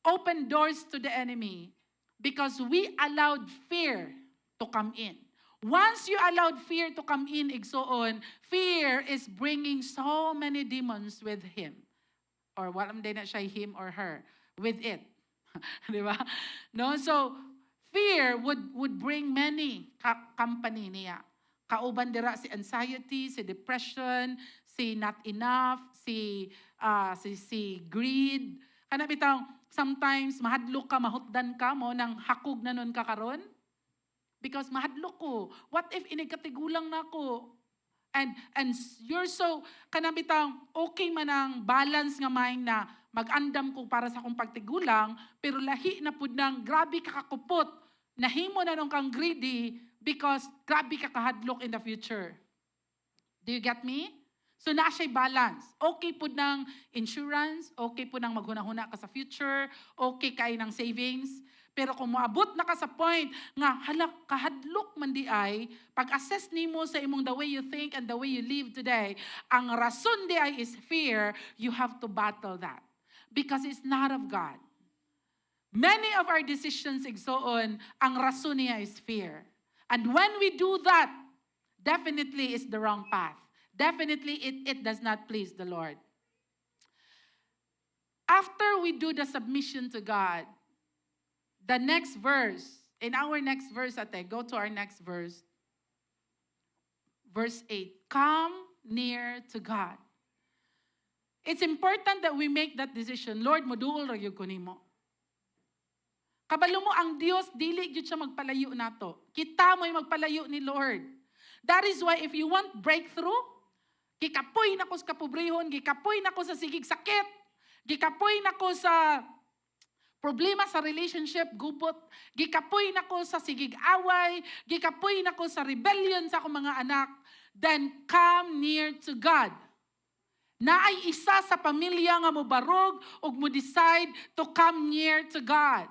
open doors to the enemy because we allowed fear to come in. Once you allowed fear to come in, igsoon, fear is bringing so many demons with him. Or walam din na siya him or her. With it. Di ba? No? So, fear would bring many company niya. Kauban dira si anxiety, si depression, si not enough, si greed. Kana bitang sometimes mahadlok ka, mahutdan ka mo nang hakog na nun ka karon. Because mahadlok ko. What if inigkatigulang na ko? And you're so, kanabitang okay man ang balance nga mind na mag-andam ko para sa akong pagtigulang, pero lahi na pud nang grabe ka kakupot, nahimo na nung kang greedy because grabe ka kahadlok in the future. Do you get me? So na siya'y balance. Okay po ng insurance, okay po ng maghuna-huna ka sa future, okay kay ng savings, pero kung moabot na ka sa point nga halak kahadlok man di ay, pag-assess nimo sa imong the way you think and the way you live today, ang rason di ay is fear, you have to battle that. Because it's not of God. Many of our decisions igsoon, ang rason niya is fear. And when we do that, definitely it's the wrong path. Definitely it does not please the Lord. After we do the submission to God, the next verse, in our next verse, ate, go to our next verse. Verse 8, come near to God. It's important that we make that decision. Lord, moduol ra gyud ko nimo. Kabalo mo ang Dios, dili gyud siya magpalayo nato. Kita mo'y magpalayo ni Lord. That is why if you want breakthrough, gikapoy na ko sa kapobrehon, gikapoy na ko sa sigig sakit, gikapoy na ko sa problema sa relationship, gubot, gikapoy na ko sa sigig away, gikapoy na ko sa rebellion sa akong mga anak, then come near to God. Na ay isa sa pamilya nga mo barog ug mo decide to come near to God.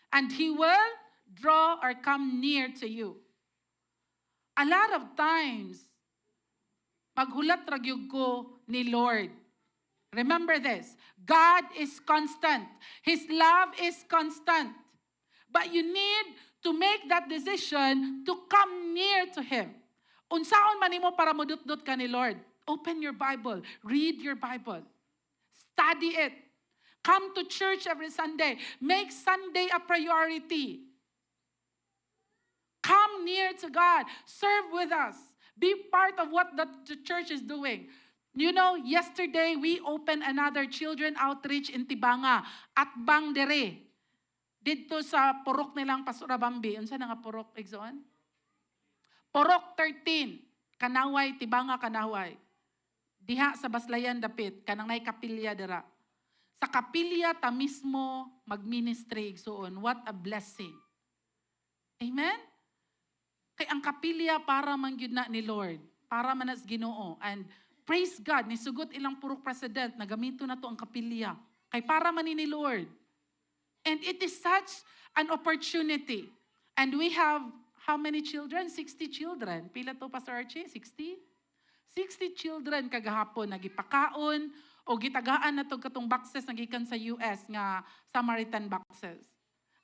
And He will draw or come near to you. A lot of times, maghulat ragyog ko ni Lord. Remember this, God is constant. His love is constant. But you need to make that decision to come near to Him. Unsaon man nimo para modutdot ka ni Lord? Open your Bible. Read your Bible. Study it. Come to church every Sunday. Make Sunday a priority. Come near to God. Serve with us. Be part of what the church is doing. You know, yesterday we opened another children outreach in Tibanga at Bangdere. Dito sa Purok nilang Pastor Bambi. Unsa na nga Purok, Exoon? Purok 13. Kanaway, Tibanga, Kanaway. Diha sa Baslayan dapit. Kanang nay kapilya dira. Sa kapilya ta mismo mag-ministry Exoon. What a blessing. Amen? Kay ang kapilya para man gyud na ni Lord. Para man as Ginoo. And praise God, nisugot ilang Purok President, nagamito na to ang kapilya. Kay para man ni Lord. And it is such an opportunity. And we have how many children? 60 children. Pila to, Pastor Archie? 60? 60 children kagahapon nagipakaon o gitagaan na to katong boxes nagikan sa US nga Samaritan boxes.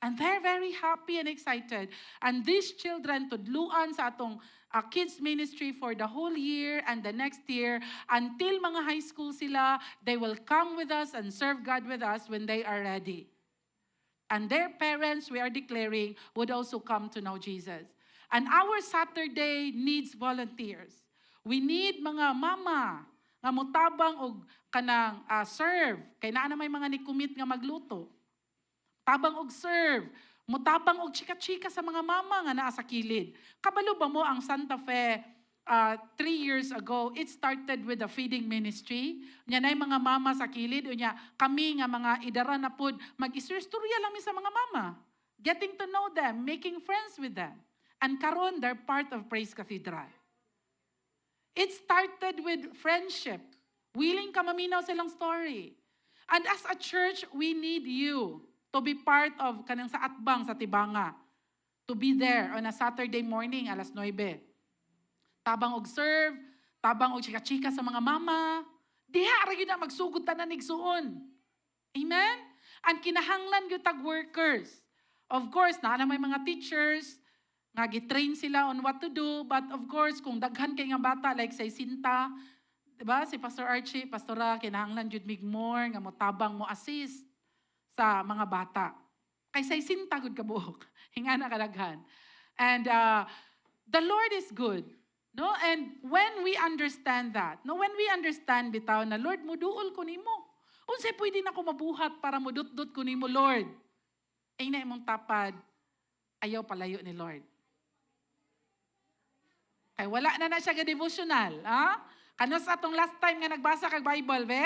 And they're very happy and excited. And these children tudluan sa atong kids ministry for the whole year and the next year until mga high school sila, they will come with us and serve God with us when they are ready. And their parents, we are declaring, would also come to know Jesus. And our Saturday needs volunteers. We need mga mama nga mutabang og kanang serve. Kay naa na may mga nikumit nga magluto. Tabang og serve. Mutabang og chika-chika sa mga mama nga naa sa kilid. Kabalo ba mo ang Santa Fe 3 years ago, it started with a feeding ministry. Nya nay mga mama sa kilid, unya kami nga mga idara na pud mag-istorya lang mi sa mga mama. Getting to know them, making friends with them. And karon they're part of Praise Cathedral. It started with friendship. Willing ka maminaw silang story. And as a church, we need you to be part of kanang sa atbang sa Tibanga. To be there on a Saturday morning, alas 9. Tabang og serve, tabang og chika-chika sa mga mama. Diha ra gyud na magsugod tanan igsuon. Amen? And kinahanglan gyud tag workers. Of course, na may mga teachers nga gitrain sila on what to do, but of course, kung daghan kay nga bata like say Sinta, diba? Si Pastor Archie, Pastora, kinahanglan jud mig more nga motabang mo assist sa mga bata. Kay say sinta gud ka buok. Hinga na kadaghan. And the Lord is good. No? And when we understand that, no, when we understand bitaw na Lord, muduol ko nimo. Unsay pwede na ko mabuhat para mudut-dut ko nimo, Lord? Ay na imong tapad, ayaw palayo ni Lord. Ay wala na siya ga devotional, ha? Kano sa atong last time nga nagbasa kag Bible, be?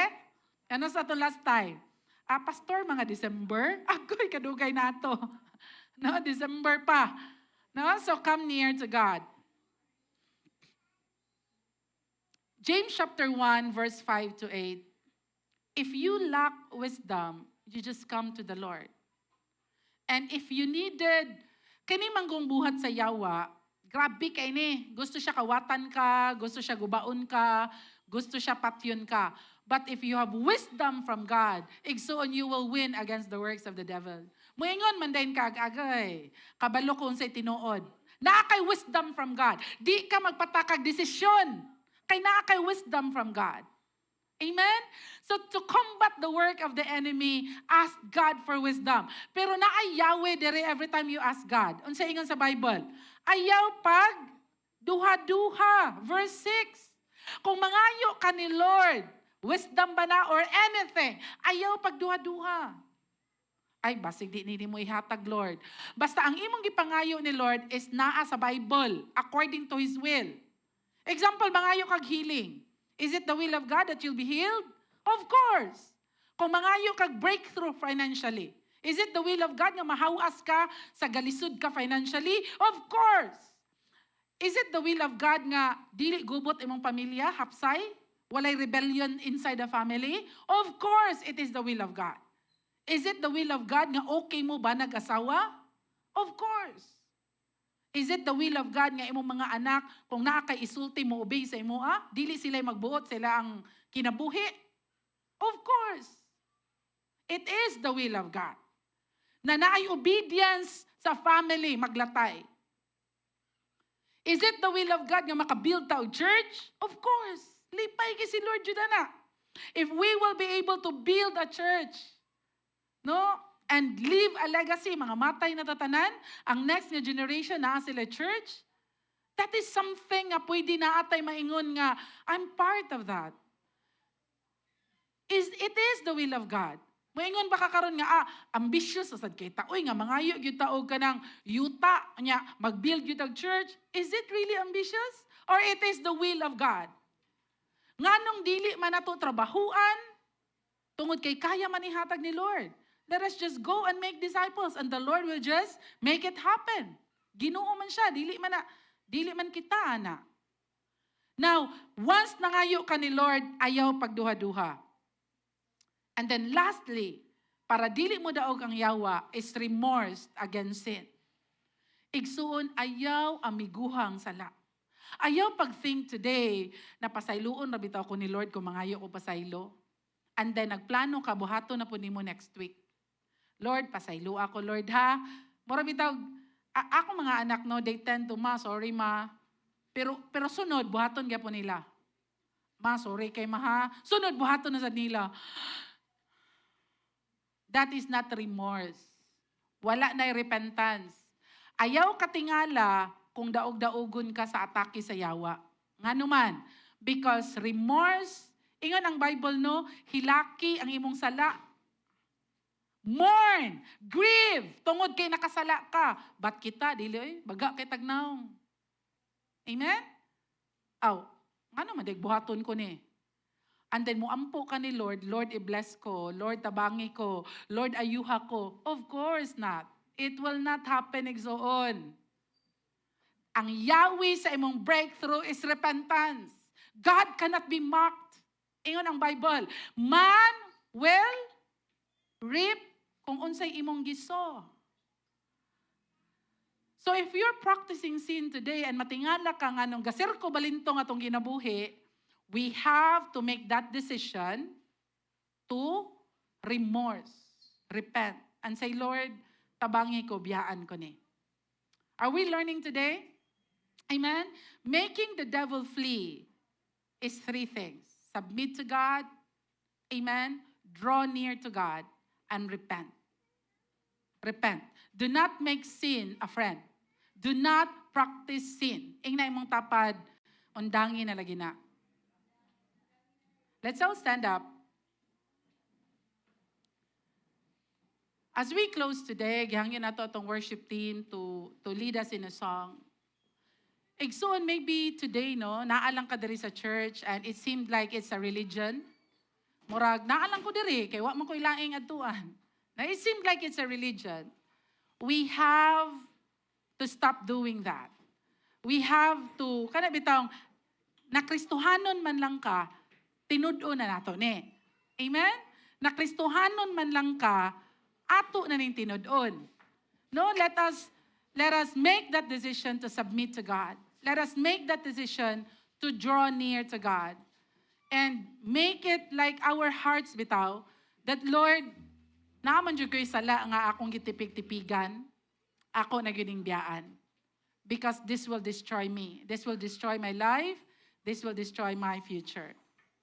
Kano sa atong last time? Pastor, mga December? Agoy, kadugay na to. No, December pa. No, so come near to God. James chapter 1, verse 5 to 8. If you lack wisdom, you just come to the Lord. And if you needed, kini manggong buhat sa yawa, grabe kay ni. Gusto siya kawatan ka, gusto siya gubaon ka, gusto siya patyon ka. But if you have wisdom from God, igsoon you will win against the works of the devil. Muingon man dayon ka agay. Kabalo ko unsay tinuod. Naa kay wisdom from God. Di ka magpatakag desisyon. Kay naa kay wisdom from God. Amen? So to combat the work of the enemy, ask God for wisdom. Pero naay Yahweh dere every time you ask God. Unsa ingon sa Bible? Ayaw pag duha-duha. Verse 6. Kung mangayo ka ni Lord, wisdom ba na or anything, ayaw pag duha-duha. Ay, basig di ni mo ihatag, Lord. Basta ang imong gipangayo ni Lord is naa sa Bible, according to His will. Example, mangayo kag healing. Is it the will of God that you'll be healed? Of course. Kung mangayo kag breakthrough financially, is it the will of God nga mahawas ka sa galisod ka financially? Of course. Is it the will of God nga dili gubot imong pamilya, hapsay? Walay rebellion inside the family? Of course, it is the will of God. Is it the will of God nga okay mo ba nag-asawa? Of course. Is it the will of God nga imong mga anak, kung naa kay isulti mo obey sa imo, dili sila magbuot, sila ang kinabuhi? Of course. It is the will of God. Na naay obedience sa family, maglatay. Is it the will of God nga makabuild ta og church? Of course. Lipay kay si Lord Judana. If we will be able to build a church, no? And leave a legacy, mga matay na tatanan, ang next nga generation na sila church, that is something nga pwede na atay maingon nga, I'm part of that. It is the will of God. Maingon ba kakaroon nga, ambitious, asad kay taoy nga, mangayo, gyud taog ka ng yuta, nya, mag-build gyud ang church. Is it really ambitious? Or it is the will of God? Nganong dili man nato trabahuan, tungod kay kaya man ihatag ni Lord. Let us just go and make disciples and the Lord will just make it happen. Ginoo man siya, dili man kita, ana. Now, once nangayo ka ni Lord, ayaw pagduha-duha. And then lastly, para dili mo daog ang yawa, is remorse against sin. Igsuon, ayaw amiguhang sala. Ayaw pag-think today, na pasayloon na bitaw ko ni Lord kung mangayo ko pasaylo. And then nagplano ka, buhato na po nimo next week. Lord, pasaylo ako, Lord, ha? Mura bitaw, ako mga anak, no, they tend to, sorry, pero sunod, buhaton kaya po nila. Sorry kay ha? Sunod, buhaton na sa nila. That is not remorse. Wala na repentance. Ayaw katingala kung daog-daogon ka sa atake sa yawa. Nga naman, because remorse, ingon ang Bible, no, hilaki ang imong sala. Mourn, grieve, tungod kay nakasala ka. But kita, dili, baga kay tagnaong. Amen? Ano man, buhaton ko ni. And then muampo ka ni Lord, Lord, i-bless ko, Lord, tabangi ko, Lord, ayuha ko. Of course not. It will not happen igsoon. Ang Yahweh sa imong breakthrough is repentance. God cannot be mocked. Ingon ang Bible, man will reap kung unsay imong giso. So if you're practicing sin today and matingala ka nga nung gasirko balintong atong ginabuhi, we have to make that decision to remorse, repent, and say, Lord, tabangi ko, biyaan ko ni. Are we learning today? Amen? Making the devil flee is 3 things. Submit to God, amen? Draw near to God, and repent. repent. Do not make sin a friend. Do not practice sin. Ingna imong tapad, undangin na lagi na. Let's all stand up. As we close today, gihangin nato atong worship team to lead us in a song. Igsoon, maybe today, no, naalang ka diri sa church and it seemed like it's a religion. Murag, naalang ko diri, kay wa man ko ilaing adtuan. Na it seemed like it's a religion. We have to stop doing that. We have to, kana bitang, nakristohanon man lang ka, tinudo na nato ni. Amen? Nakristohanon man lang ka, ato na ning tinudon. No, let us make that decision to submit to God. Let us make that decision to draw near to God. And make it like our hearts bitaw, that Lord, naman jud ko'y sala nga akong gitipig-tipigan, ako na gyuding biyaan. Because this will destroy me. This will destroy my life. This will destroy my future.